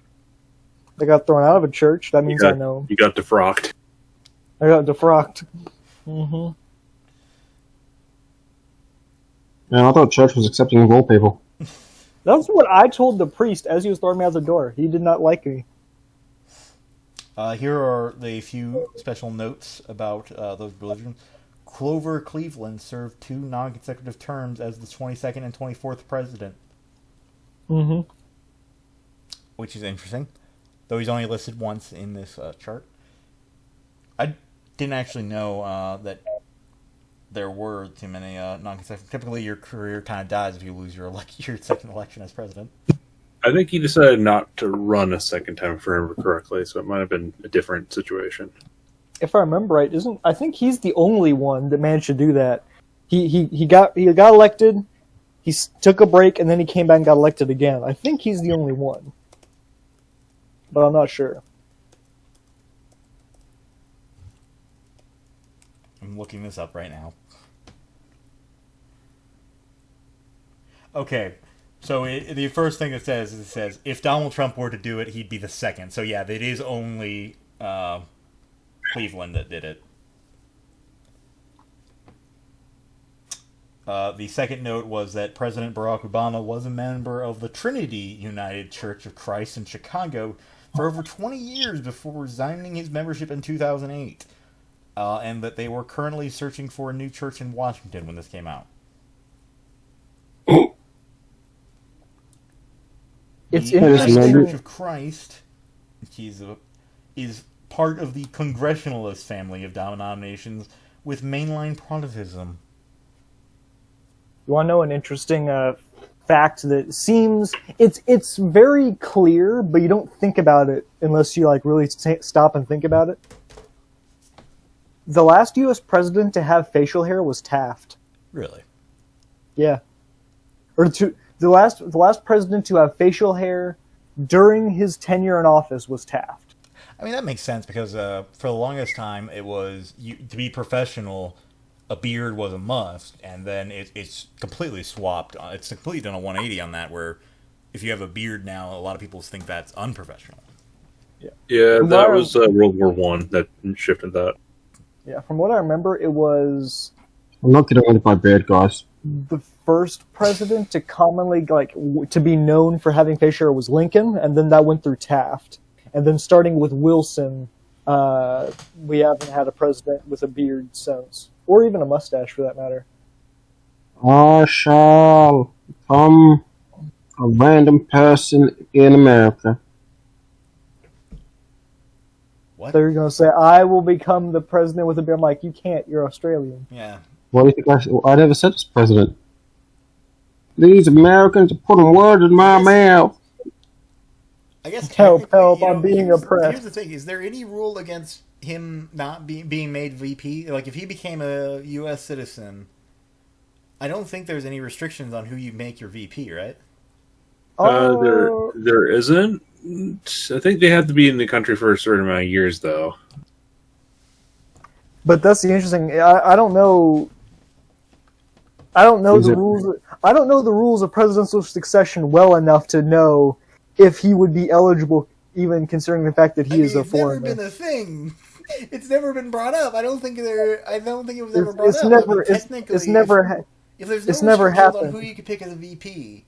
I got thrown out of a church. That means I know. You got defrocked. I got defrocked. Mm-hmm. Man, I thought church was accepting of all people. That's what I told the priest as he was throwing me out the door. He did not like me. Here are the few special notes about those religions. Clover Cleveland served 2 non-consecutive terms as the 22nd and 24th president, Mm-hmm. which is interesting, though he's only listed once in this chart. I didn't actually know that there were too many non-consecutive. Typically, your career kind of dies if you lose your your second election as president. I think he decided not to run a second time, if I remember correctly, so it might have been a different situation. If I remember right, I think he's the only one that managed to do that. He got elected, took a break, and then he came back and got elected again. I think he's the only one, but I'm not sure. I'm looking this up right now. Okay, so the first thing it says, if Donald Trump were to do it, he'd be the second. So yeah, it is only Cleveland that did it. The second note was that President Barack Obama was a member of the Trinity United Church of Christ in Chicago for over 20 years before resigning his membership in 2008, and that they were currently searching for a new church in Washington when this came out. It's The United interesting. Church of Christ is part of the Congressionalist family of denominations with mainline Protestantism. You want to know an interesting fact that seems it's very clear, but you don't think about it unless you like really stop and think about it. The last U.S. president to have facial hair was Taft. Really? Yeah, the last president to have facial hair during his tenure in office was Taft. I mean, that makes sense because for the longest time, it was to be professional, a beard was a must, and then it's completely swapped. It's completely done a 180 on that, where if you have a beard now, a lot of people think that's unprofessional. Yeah, that was World War One that shifted that. Yeah, from what I remember, it was I'm not getting rid of my beard, guys. the first president to commonly to be known for having facial hair was Lincoln, and then that went through Taft, and then starting with Wilson, we haven't had a president with a beard since, or even a mustache for that matter. I shall become a random person in America. What? They're going to say, I will become the president with a beard. I'm like, you can't, you're Australian. Yeah. What do you think I never said as president? These Americans are putting words in my mouth. I guess Help, technically, help, you know, I'm being here's oppressed. the thing: is there any rule against him not being made VP? Like, if he became a U.S. citizen, I don't think there's any restrictions on who you make your VP, right? There isn't. I think they have to be in the country for a certain amount of years, though. But that's the interesting. I don't know. I don't know the rules. I don't know the rules of presidential succession well enough to know if he would be eligible, even considering the fact that he is a foreigner. It's never been a thing. It's never been brought up. I don't think it was ever brought It's up. never. I mean, It's technically, never. if there's no it's never restrictions on happened. who you could pick as a VP,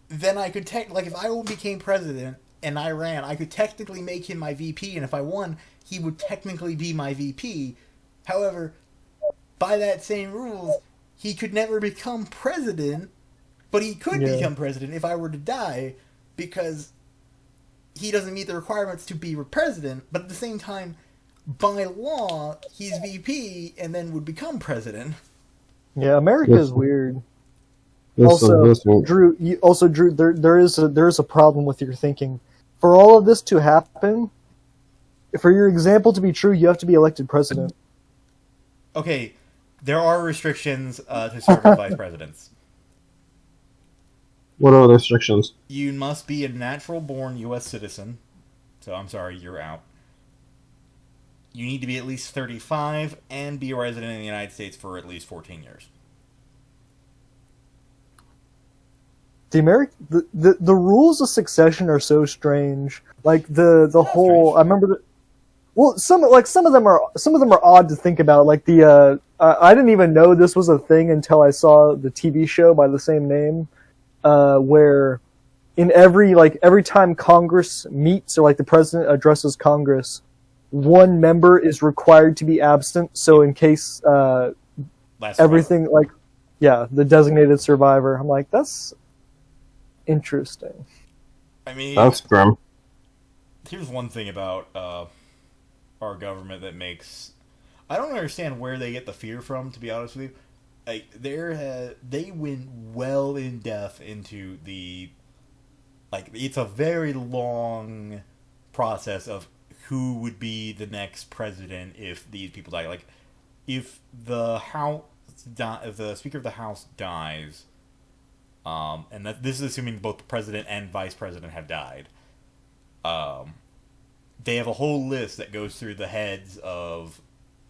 then I could like if I became president and I ran, I could technically make him my VP, and if I won, he would technically be my VP. However, by that same rules, he could never become president, but he could become president if I were to die, because he doesn't meet the requirements to be president, but at the same time, by law, he's VP and then would become president. Yeah, America is weird. Listen. Drew, there is a problem with your thinking. For all of this to happen, for your example to be true, you have to be elected president. Okay, there are restrictions to serve as vice presidents. What are the restrictions? You must be a natural-born U.S. citizen. So, I'm sorry, you're out. You need to be at least 35 and be a resident in the United States for at least 14 years. The rules of succession are so strange. Like the whole, strange. I remember. Some of them are odd to think about. Like I didn't even know this was a thing until I saw the TV show by the same name, where in every time Congress meets or like the president addresses Congress, one member is required to be absent. So in case everything the designated survivor. I'm like, that's interesting. I mean, That's grim. here's one thing about our government that makes... I don't understand where they get the fear from, to be honest with you. Like, they went well in depth into the... Like, it's a very long process of who would be the next president if these people die. Like, if the Speaker of the House dies, and this is assuming both the president and vice president have died, they have a whole list that goes through the heads of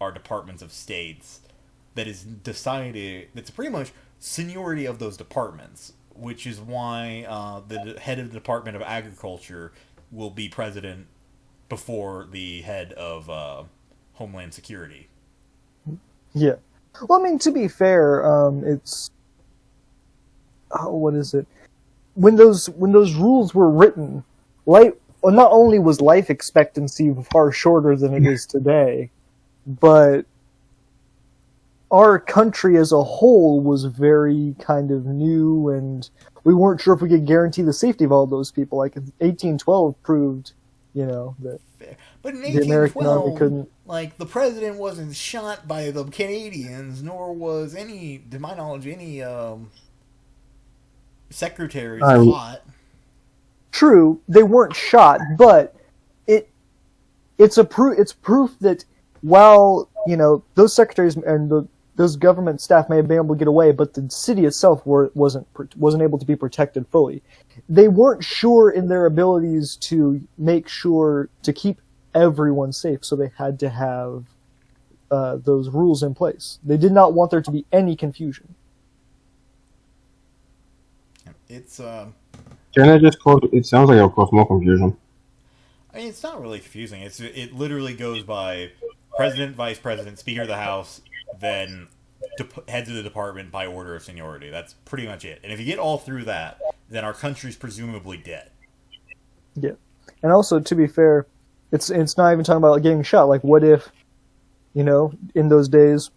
our departments of states that is decided. That's pretty much seniority of those departments, which is why the head of the Department of Agriculture will be president before the head of Homeland Security. Yeah. Well, I mean, to be fair, it's what is it? When those rules were written, not only was life expectancy far shorter than it is today, but our country as a whole was very kind of new, and we weren't sure if we could guarantee the safety of all those people. Like 1812 proved, that But in the American Army 1812, couldn't. like, the president wasn't shot by the Canadians, nor was to my knowledge, any secretaries shot. True, they weren't shot, but it's proof that while those secretaries and those government staff may have been able to get away, but the city itself wasn't able to be protected fully. They weren't sure in their abilities to make sure to keep everyone safe, so they had to have those rules in place. They did not want there to be any confusion. It's Can I just cause? It sounds like it'll cause more confusion. I mean, it's not really confusing. It literally goes by president, vice president, speaker of the house, then heads of the department by order of seniority. That's pretty much it. And if you get all through that, then our country's presumably dead. Yeah, and also to be fair, it's not even talking about getting shot. Like, what if, in those days,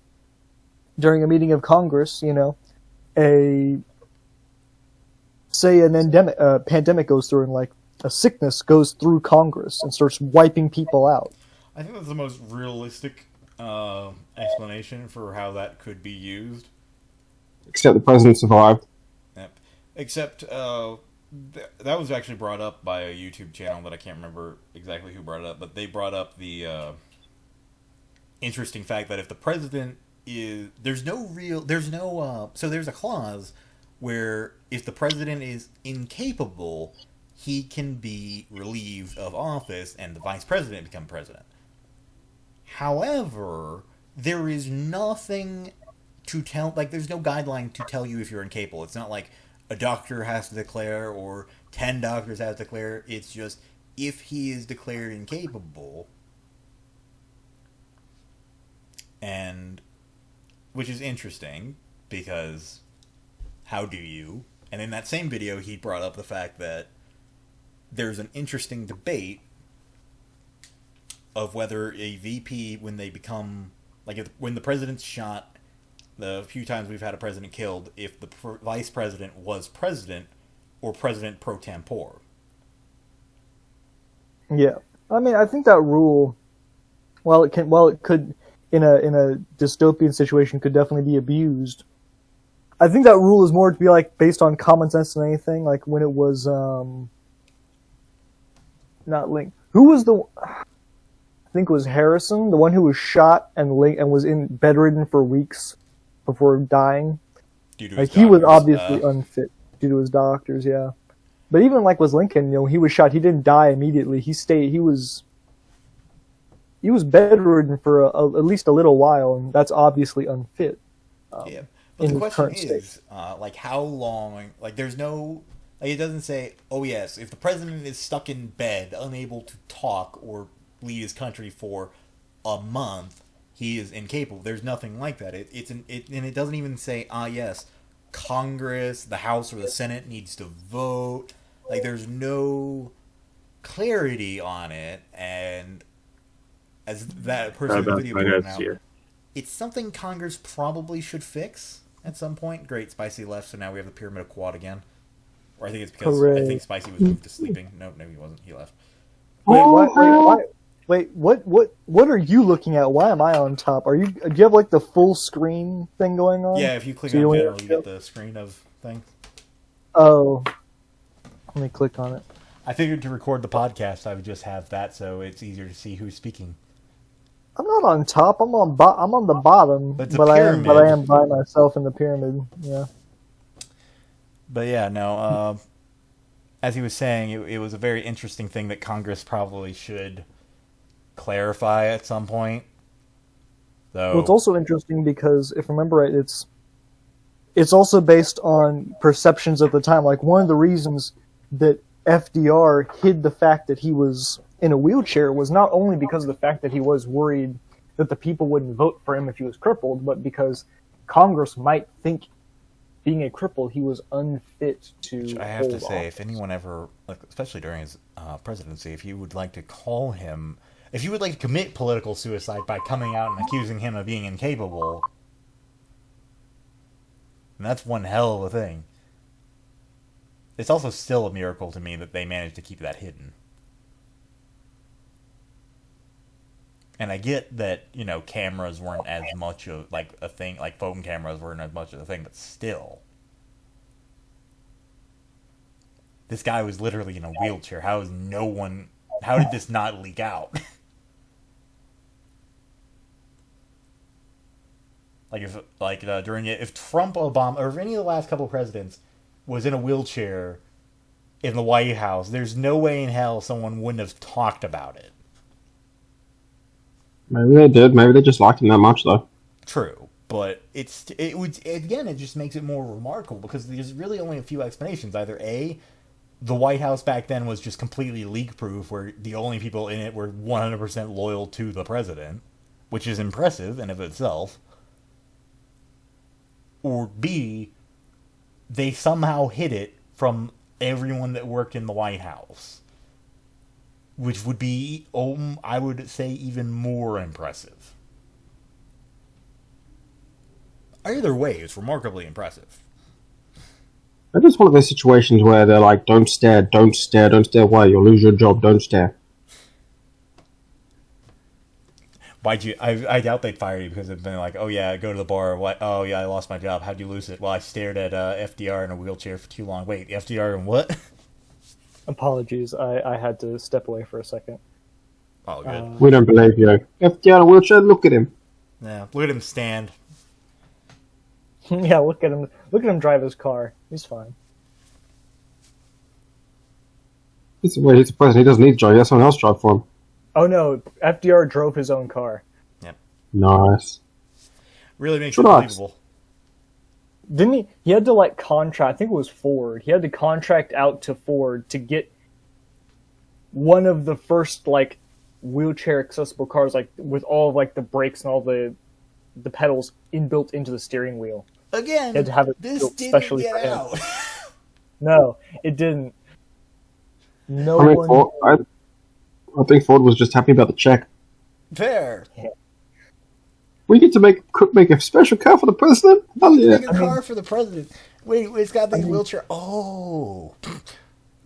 during a meeting of Congress, a pandemic goes through, and like a sickness goes through Congress and starts wiping people out. I think that's the most realistic explanation for how that could be used. Except the president survived. Yep. Except that was actually brought up by a YouTube channel that I can't remember exactly who brought it up, but they brought up the interesting fact that if the president is... So there's a clause where if the president is incapable, he can be relieved of office and the vice president become president. However, there is nothing to tell, like, there's no guideline to tell you if you're incapable. It's not like a doctor has to declare or 10 doctors have to declare. It's just if he is declared incapable, and which is interesting because how do you? And in that same video, he brought up the fact that there's an interesting debate of whether a VP, when they become, like, when the president's shot, the few times we've had a president killed, if the vice president was president or president pro tempore. Yeah, I mean, I think that rule, while it could in a dystopian situation could definitely be abused. I think that rule is more to be like based on common sense than anything. Like when it was not Link. Who was the? I think it was Harrison, the one who was shot and was in bedridden for weeks before dying. Like he was obviously unfit due to his doctors. Yeah, but even like with Lincoln, he was shot. He didn't die immediately. He stayed. He was bedridden for at least a little while, and that's obviously unfit. Yeah. But the question is, like, how long? Like, there's no... Like, it doesn't say, oh, yes, if the president is stuck in bed, unable to talk or lead his country for a month, he is incapable. There's nothing like that. And it doesn't even say, yes, Congress, the House or the Senate needs to vote. Like, there's no clarity on it, and as that person in the video pointed out, it's something Congress probably should fix at some point. Great, Spicy left, so now we have the Pyramid of Quad again. Or I think it's because I think Spicy was moved to sleeping. No, he wasn't. He left. Wait, what are you looking at? Why am I on top? Do you have like the full screen thing going on? Yeah, if you click on general, you get the screen of thing. Oh, let me click on it. I figured to record the podcast, I would just have that, so it's easier to see who's speaking. I'm not on top. I'm on the bottom, but I am by myself in the pyramid. Yeah. But yeah, no. As he was saying, it was a very interesting thing that Congress probably should clarify at some point. Though, well, it's also interesting because if I remember right, it's also based on perceptions at the time. Like one of the reasons that FDR hid the fact that he was in a wheelchair was not only because of the fact that he was worried that the people wouldn't vote for him if he was crippled, but because Congress might think, being a cripple, he was unfit to Which I have hold to say, office. if anyone ever, like, especially during his presidency, if you would like to call him, if you would like to commit political suicide by coming out and accusing him of being incapable, and that's one hell of a thing. It's also still a miracle to me that they managed to keep that hidden. And I get that, you know, cameras weren't as much of, like, a thing, like, phone cameras weren't as much of a thing, but still. This guy was literally in a wheelchair. How did this not leak out? if Trump, Obama, or if any of the last couple of presidents was in a wheelchair in the White House, there's no way in hell someone wouldn't have talked about it. Maybe they did. Maybe they just liked him that much, though. True, but it just makes it more remarkable because there's really only a few explanations. Either A, the White House back then was just completely leak-proof, where the only people in it were 100% loyal to the president, which is impressive in of itself. Or B, they somehow hid it from everyone that worked in the White House, which would be, I would say, even more impressive. Either way, it's remarkably impressive. Maybe it's one of those situations where they're like, don't stare, don't stare, don't stare away, you'll lose your job, don't stare. I doubt they'd fire you because they've been like, oh yeah, go to the bar. What? Oh yeah, I lost my job. How'd you lose it? Well, I stared at FDR in a wheelchair for too long. Wait, FDR and what? Apologies, I had to step away for a second. Oh, good. We don't believe you. FDR in a wheelchair, look at him. Yeah, look at him stand. Yeah, look at him. Look at him drive his car. He's fine. He's the president, he doesn't need to drive, he has someone else drive for him. Oh no, FDR drove his own car. Yep. Nice. Really makes Should it I? believable. Didn't he? He had to like contract. I think it was Ford. He had to contract out to Ford to get one of the first like wheelchair accessible cars, like with all of like the brakes and all the pedals inbuilt into the steering wheel. Again, He had to have it this built didn't specially get for him. out. No, it didn't. No I mean, one. I think Ford was just happy about the check. Fair. We get to make a special car for the president? Hell yeah. Make a car for the president. Wait, it's got the wheelchair. Oh.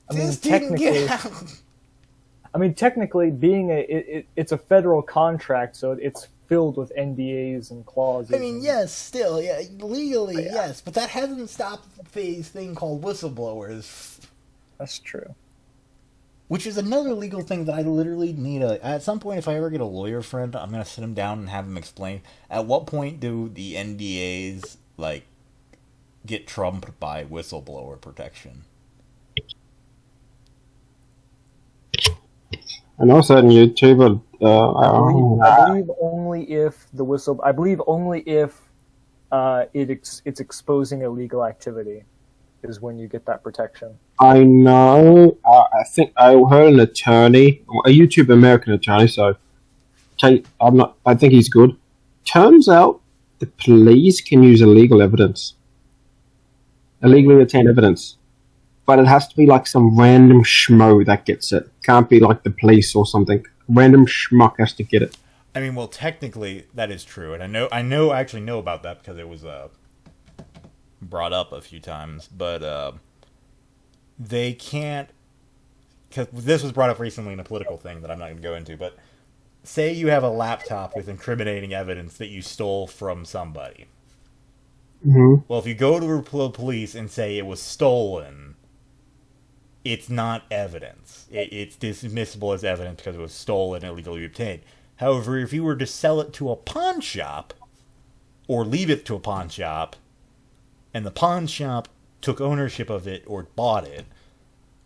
This didn't get out. I mean, technically, being it's a federal contract, so it's filled with NDAs and clauses. I mean, yes, still, yeah, legally, yes, but that hasn't stopped this thing called whistleblowers. That's true. Which is another legal thing that I literally need at some point, if I ever get a lawyer friend, I'm going to sit him down and have him explain, at what point do the NDAs, like, get trumped by whistleblower protection? And also on YouTube, I believe only if the whistle. I believe only if it's exposing illegal activity is when you get that protection. I know. I think I heard an attorney, a YouTube American attorney. So, I think he's good. Turns out the police can use illegally obtained evidence, but it has to be like some random schmo that gets it. Can't be like the police or something. Random schmuck has to get it. I mean, well, technically that is true, and I actually know about that because it was brought up a few times, but they can't, because this was brought up recently in a political thing that I'm not going to go into, but say you have a laptop with incriminating evidence that you stole from somebody. Mm-hmm. Well, if you go to the police and say it was stolen, it's not evidence. It's dismissible as evidence because it was stolen and illegally obtained. However, if you were to sell it to a pawn shop, or leave it to a pawn shop, and the pawn shop took ownership of it or bought it,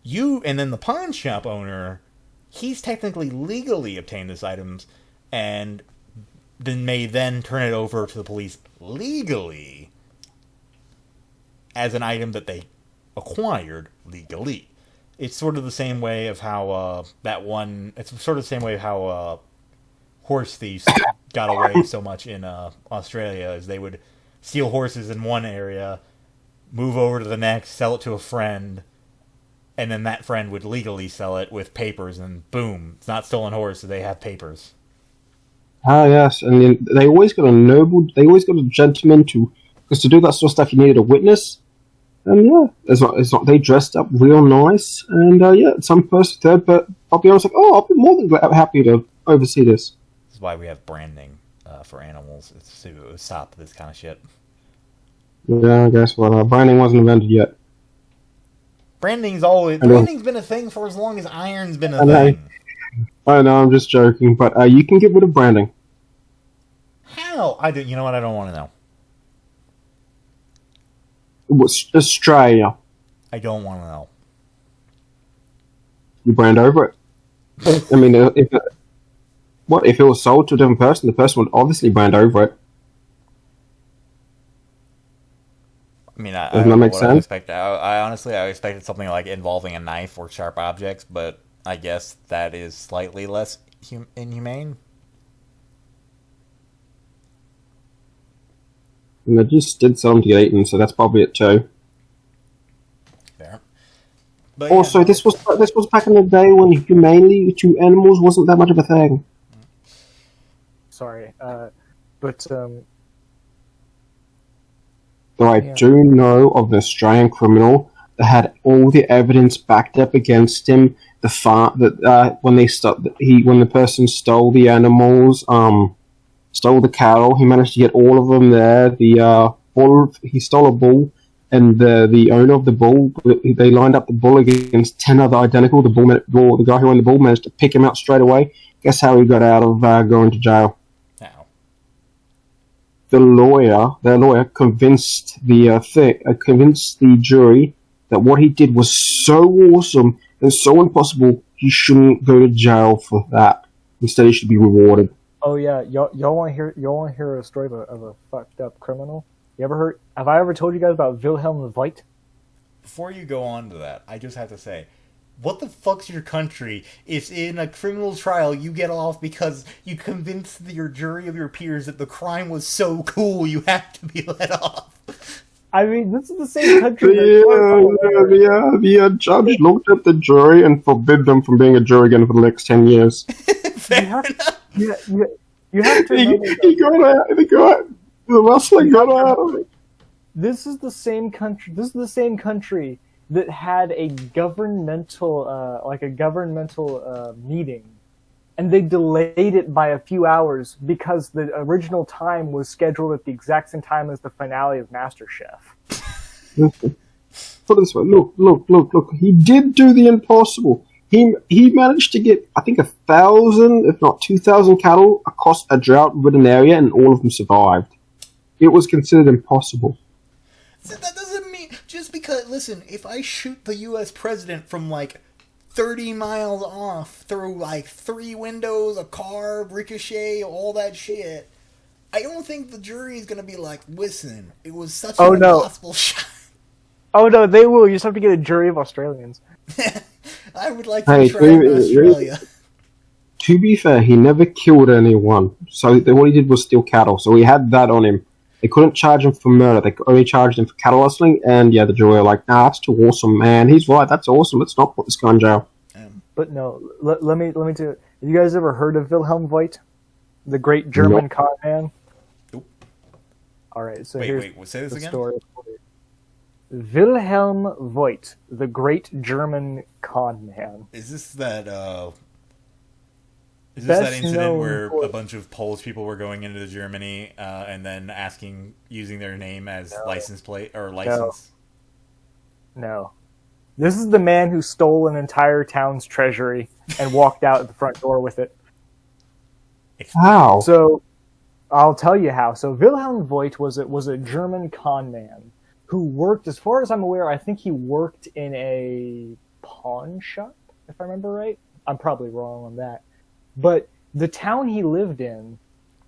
and then the pawn shop owner, he's technically legally obtained this items, and then may then turn it over to the police legally as an item that they acquired legally. It's sort of the same way of how horse thieves got away so much in Australia is they would steal horses in one area, move over to the next, sell it to a friend, and then that friend would legally sell it with papers, and boom, it's not stolen horse, so they have papers. Ah, yes, and then they always got a gentleman because to do that sort of stuff you needed a witness. And yeah, they dressed up real nice, and some person, I'll be honest, like, oh, I'll be more than happy to oversee this. This is why we have branding for animals. It's to stop this kind of shit. Yeah, I guess branding wasn't invented yet. Branding's been a thing for as long as iron's been a thing. I know, I'm just joking, but you can get rid of branding. How? You know what? I don't want to know. Australia. I don't want to know. You brand over it. I mean, if it was sold to a different person, the person would obviously brand over it. I mean, Doesn't that make sense? I honestly expected something like involving a knife or sharp objects, but I guess that is slightly less inhumane. And they just did sell them to get eaten, so that's probably it too. Fair. But also, yeah, this was back in the day when humanely to animals wasn't that much of a thing. Sorry, I do know of an Australian criminal that had all the evidence backed up against him. The fact that when the person stole the animals, stole the cattle, he managed to get all of them there. He stole a bull, and the owner of the bull, they lined up the bull against 10 other identical. The guy who owned the bull managed to pick him out straight away. Guess how he got out of going to jail? How? Their lawyer convinced the jury that what he did was so awesome and so impossible he shouldn't go to jail for that. Instead, he should be rewarded. Oh yeah, y'all want to hear a story of a fucked up criminal? Have I ever told you guys about Wilhelm Voigt? Before you go on to that, I just have to say, what the fuck's your country if in a criminal trial you get off because you convinced your jury of your peers that the crime was so cool you have to be let off? I mean, this is the same country. The judge looked at the jury and forbid them from being a jury again for the next 10 years. Fair enough. You have to remember he got the wrestler got out of it. This is the same country that had a governmental meeting, and they delayed it by a few hours because the original time was scheduled at the exact same time as the finale of MasterChef. Put it this way, look. He did do the impossible. He managed to get, I think, 1,000, if not 2,000 cattle across a drought-ridden area, and all of them survived. It was considered impossible. So that doesn't mean, just because, listen, if I shoot the U.S. president from, 30 miles off through, 3 windows, a car, ricochet, all that shit, I don't think the jury is going to be like, listen, it was such an impossible shot. Oh no, they will. You just have to get a jury of Australians. I would like to try in Australia. To be fair, he never killed anyone. So what he did was steal cattle. So he had that on him. They couldn't charge him for murder. They only charged him for cattle rustling. And yeah, the jury were like, nah, that's too awesome, man. He's right. That's awesome. Let's not put this guy in jail. But no, let me tell you. Have you guys ever heard of Wilhelm Voigt, the great German con man? Nope. All right. So wait. Say this again. Story. Wilhelm Voigt, the great German con man. Is this that incident where a bunch of Polish people were going into Germany and then using their name as license plate or license? No. This is the man who stole an entire town's treasury and walked out at the front door with it. How? So, I'll tell you how. So, Wilhelm Voigt was a German con man who worked, as far as I'm aware, I think he worked in a pawn shop, if I remember right. I'm probably wrong on that. But the town he lived in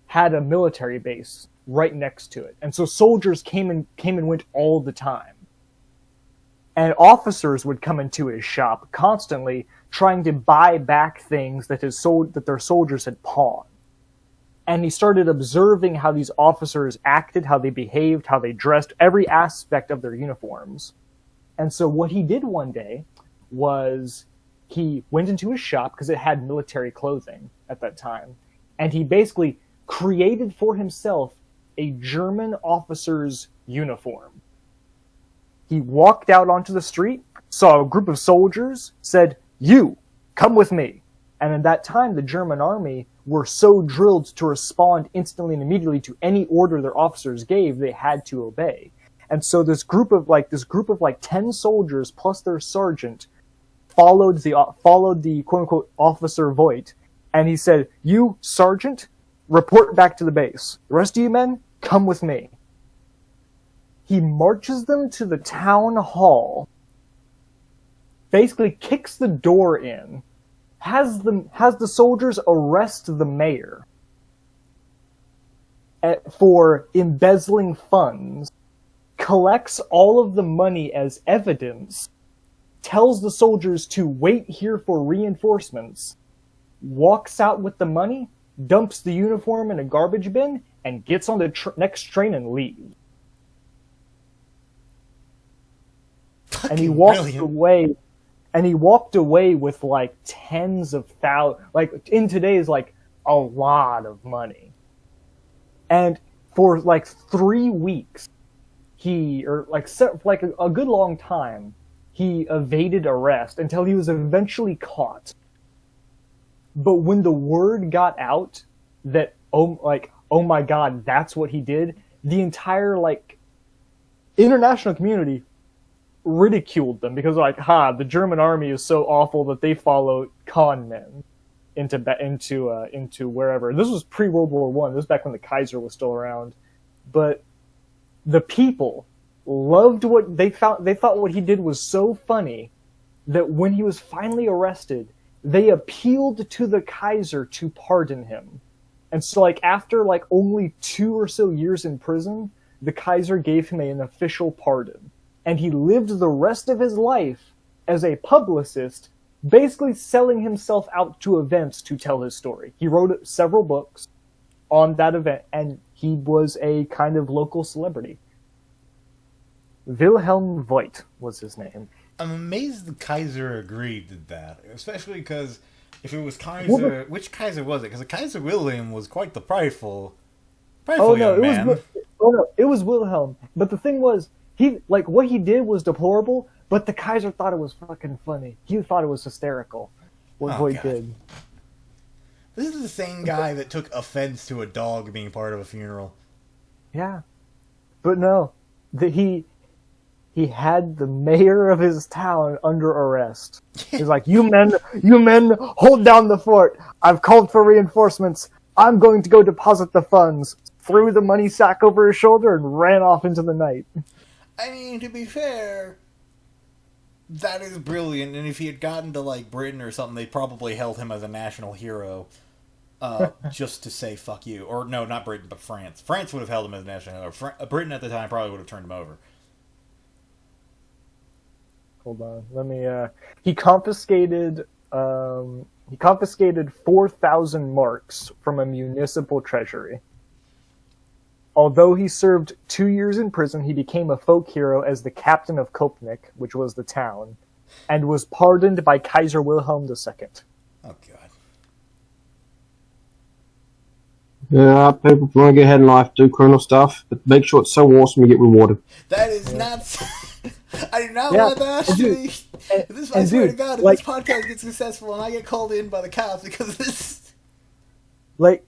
had a military base right next to it. And so soldiers came and went all the time. And officers would come into his shop constantly trying to buy back things that their soldiers had pawned. and he started observing how these officers acted, how they behaved, how they dressed, every aspect of their uniforms. And so what he did one day was he went into his shop, because it had military clothing at that time, and he basically created for himself a German officer's uniform. He walked out onto the street, saw a group of soldiers, said, "You, come with me." And at that time, the German army were so drilled to respond instantly and immediately to any order their officers gave, they had to obey. And so this group of 10 soldiers plus their sergeant followed the quote unquote officer Voigt, and he said, "You, sergeant, report back to the base. The rest of you men, come with me." He marches them to the town hall, basically kicks the door in, has the soldiers arrest the mayor for embezzling funds, collects all of the money as evidence, tells the soldiers to wait here for reinforcements, walks out with the money, dumps the uniform in a garbage bin, and gets on the next train and leaves. And he walked away. And he walked away with like tens of thousands, like in today's like a lot of money. And for like 3 weeks, a good long time, he evaded arrest until he was eventually caught. But when the word got out that oh my God, that's what he did, the entire international community ridiculed them, because the German army is so awful that they follow con men into wherever. This was pre-World War One. This was back when the Kaiser was still around. But the people loved what they found. They thought what he did was so funny that when he was finally arrested, they appealed to the Kaiser to pardon him. And so after only 2 or so years in prison, the Kaiser gave him an official pardon. And he lived the rest of his life as a publicist, basically selling himself out to events to tell his story. He wrote several books on that event, and he was a kind of local celebrity. Wilhelm Voigt was his name. I'm amazed the Kaiser agreed to that, especially because if it was Kaiser, which Kaiser was it? Because the Kaiser Wilhelm was quite the prideful young man. It was Wilhelm. But the thing was, what he did was deplorable, but the Kaiser thought it was fucking funny. He thought it was hysterical what Voigt did. This is the same guy that took offense to a dog being part of a funeral. Yeah. But no, he had the mayor of his town under arrest. He's like, you men, hold down the fort. I've called for reinforcements. I'm going to go deposit the funds. Threw the money sack over his shoulder and ran off into the night. I mean, to be fair, that is brilliant. And if he had gotten to Britain or something, they probably held him as a national hero, just to say "fuck you." Or no, not Britain, but France. France would have held him as a national hero. Britain at the time probably would have turned him over. Hold on, let me. He confiscated 4,000 marks from a municipal treasury. Although he served 2 years in prison, he became a folk hero as the captain of Kopnik, which was the town, and was pardoned by Kaiser Wilhelm II. Oh, God. Yeah, people want to get ahead in life, do criminal stuff, but make sure it's so awesome you get rewarded. That is not... I do not want that to be... I swear to God, if this podcast gets successful and I get called in by the cops because of this... But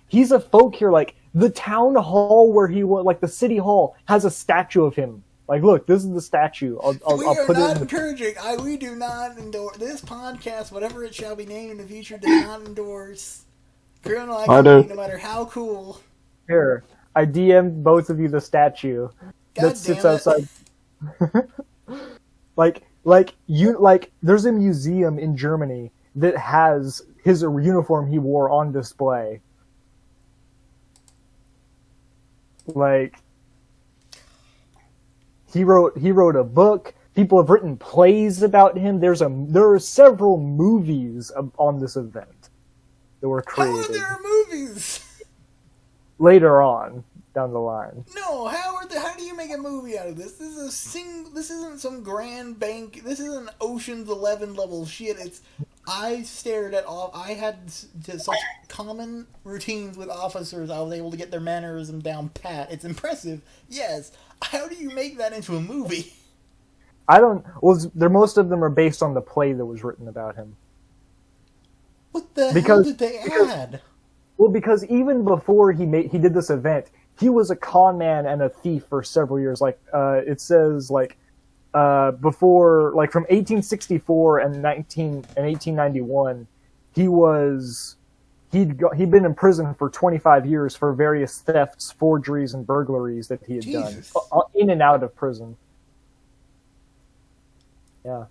he's a folk hero, the town hall where he was, the city hall, has a statue of him. Look, this is the statue. I'll put it in encouraging. We do not endorse this podcast, whatever it shall be named in the future, does not endorse criminal activity, no matter how cool. Here, I DM'd both of you the statue that sits outside. There's a museum in Germany that has his uniform he wore on display. He wrote a book. People have written plays about him. There are several movies on this event that were created. How are there movies. Later on, down the line. No, how do you make a movie out of this? This isn't some grand bank. This isn't Ocean's 11 level shit. I stared at all. I had such common routines with officers. I was able to get their mannerism down pat. It's impressive, yes. How do you make that into a movie? I don't. Well, most of them are based on the play that was written about him. What the hell did they add? Well, because even before he did this event, he was a con man and a thief for several years. Like it says, before, like from 1864 and 1891, he'd been in prison for 25 years for various thefts, forgeries, and burglaries that he had done in and out of prison. Yeah.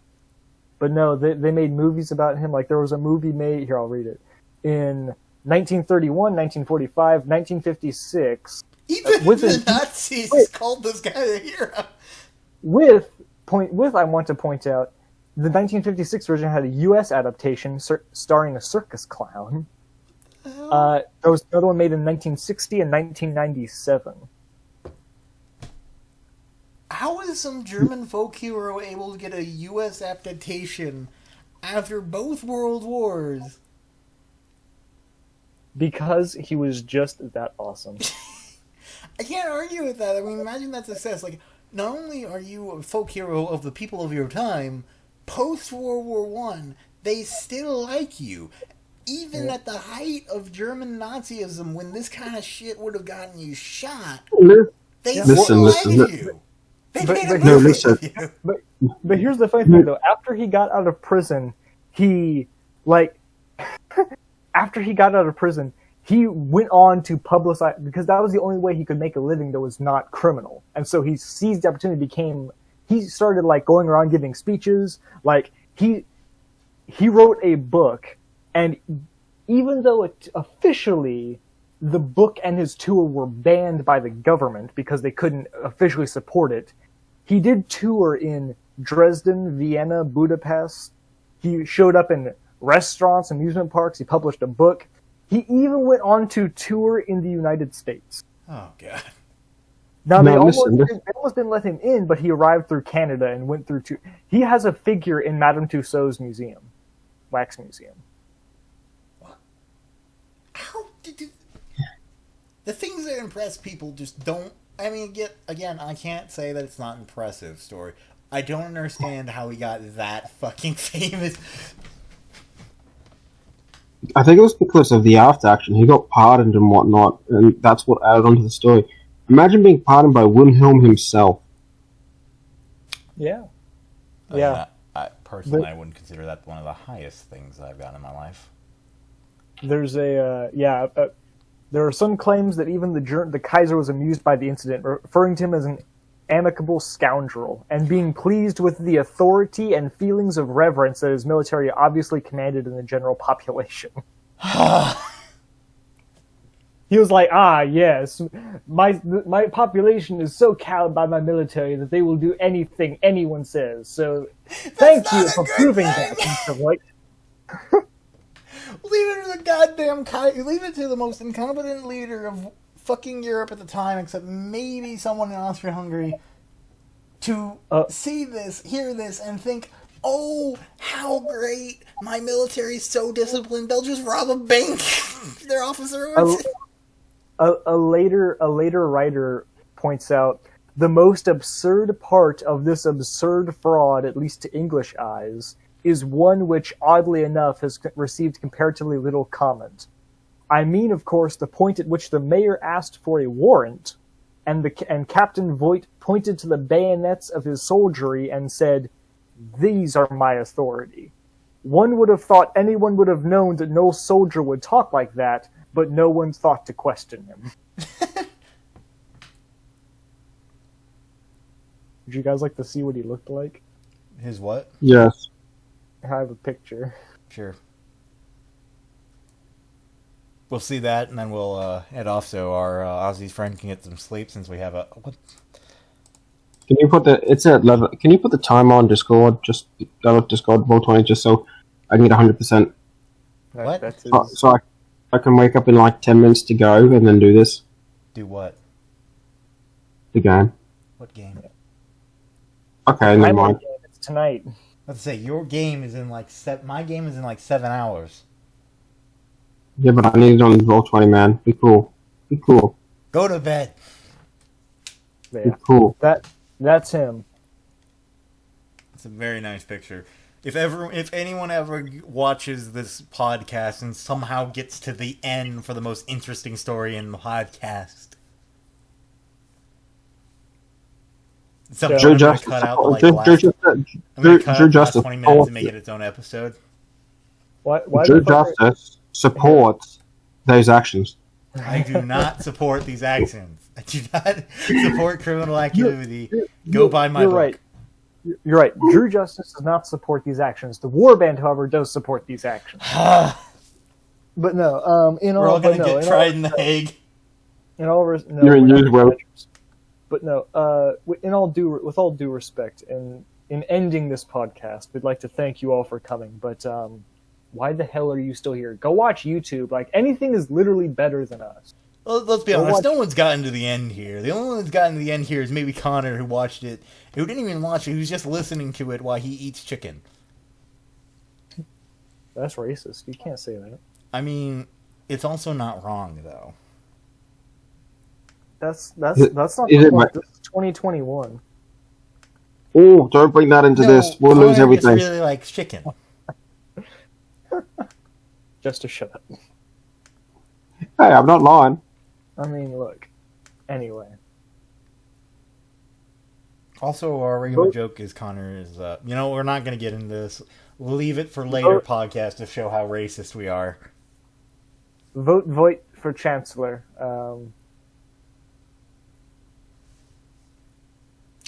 But no, they made movies about him. Like there was a movie made, here I'll read it, in 1931, 1945, 1956. Even the Nazis called this guy a hero. I want to point out, the 1956 version had a U.S. adaptation starring a circus clown. There was another one made in 1960 and 1997. How is some German folk hero able to get a U.S. adaptation after both World Wars? Because he was just that awesome. I can't argue with that. I mean, imagine that success. Like, not only are you a folk hero of the people of your time, post-World War I, they still like you. Even at the height of German Nazism, when this kind of shit would have gotten you shot, they still liked you. They made a movie with you. But here's the funny thing, though. After he got out of prison, he went on to publicize, because that was the only way he could make a living that was not criminal. And so he seized the opportunity, he started like going around giving speeches. Like he wrote a book, and even though officially the book and his tour were banned by the government because they couldn't officially support it, he did tour in Dresden, Vienna, Budapest. He showed up in restaurants, amusement parks. He published a book. He even went on to tour in the United States. Oh, God. Now, they almost didn't let him in, but he arrived through Canada and went through he has a figure in Madame Tussauds museum, wax museum. How did you... The things that impress people just don't... I mean, again, I can't say that it's not impressive story. I don't understand how he got that fucking famous. I think it was because of the after action. He got pardoned and whatnot, and that's what added onto the story. Imagine being pardoned by Wilhelm himself. Yeah. I personally, I wouldn't consider that one of the highest things I've got in my life. There's there are some claims that even the Kaiser was amused by the incident, referring to him as an amicable scoundrel, and being pleased with the authority and feelings of reverence that his military obviously commanded in the general population. He was like, yes, my population is so cowed by my military that they will do anything anyone says, so thank you for proving that, Mr. White. Leave it to the goddamn leave it to the most incompetent leader of fucking Europe at the time, except maybe someone in Austria-Hungary, to see this, hear this, and think, oh, how great, my military's so disciplined, they'll just rob a bank. Their officer a later writer points out, the most absurd part of this absurd fraud, at least to English eyes, is one which, oddly enough, has received comparatively little comment. I mean, of course, the point at which the mayor asked for a warrant, and Captain Voigt pointed to the bayonets of his soldiery and said, "These are my authority." One would have thought anyone would have known that no soldier would talk like that, but no one thought to question him. Would you guys like to see what he looked like? His what? Yes. I have a picture. Sure. We'll see that, and then we'll head off so our Aussie's friend can get some sleep, since we have a... What? Can you put it's at 11. Can you put the time on Discord? Just Discord Roll20, just so I can get 100%. What? That's So I can wake up in like 10 minutes to go and then do this. Do what? The game. What game? Okay, never mind. It's tonight. Let's say your game is in like my game is in like 7 hours. Yeah, but I need it on Roll20, man. Be cool. Be cool. Go to bed. Yeah. Be cool. That's him. It's a very nice picture. If anyone ever watches this podcast and somehow gets to the end for the most interesting story in the podcast, I'm going to cut out the last 20 minutes and make it its own episode. Why True Justice supports those actions. I do not support these actions. I do not support criminal activity. Go buy my book. Right. You're right. True Justice does not support these actions. The Warband, however, does support these actions. But no, we're all going to get tried in The Hague. You're in Newsweb. But no, with all due respect, in ending this podcast, we'd like to thank you all for coming. But why the hell are you still here? Go watch YouTube. Like, anything is literally better than us. Well, let's be honest. No one's gotten to the end here. The only one that's gotten to the end here is maybe Connor, who watched it. Who didn't even watch it. He was just listening to it while he eats chicken. That's racist. You can't say that. I mean, it's also not wrong, though. That's not the point. This is 2021. Oh, don't bring that into this. We'll lose everything. Really likes chicken. Just to shut up. Hey, I'm not lying. I mean, look. Anyway. Also, our regular joke is Connor is, we're not going to get into this. We'll leave it for later podcast to show how racist we are. Vote for Chancellor.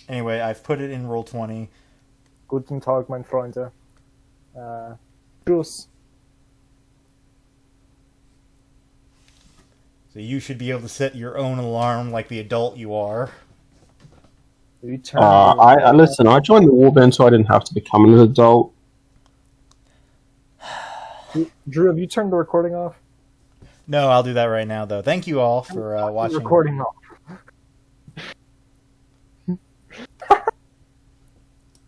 Anyway, I've put it in Roll20. Guten Tag, mein Freunde. Tschüss. So you should be able to set your own alarm like the adult you are. Listen, I joined the Warband so I didn't have to become an adult. Drew, have you turned the recording off? No, I'll do that right now, though. Thank you all for watching. Recording off.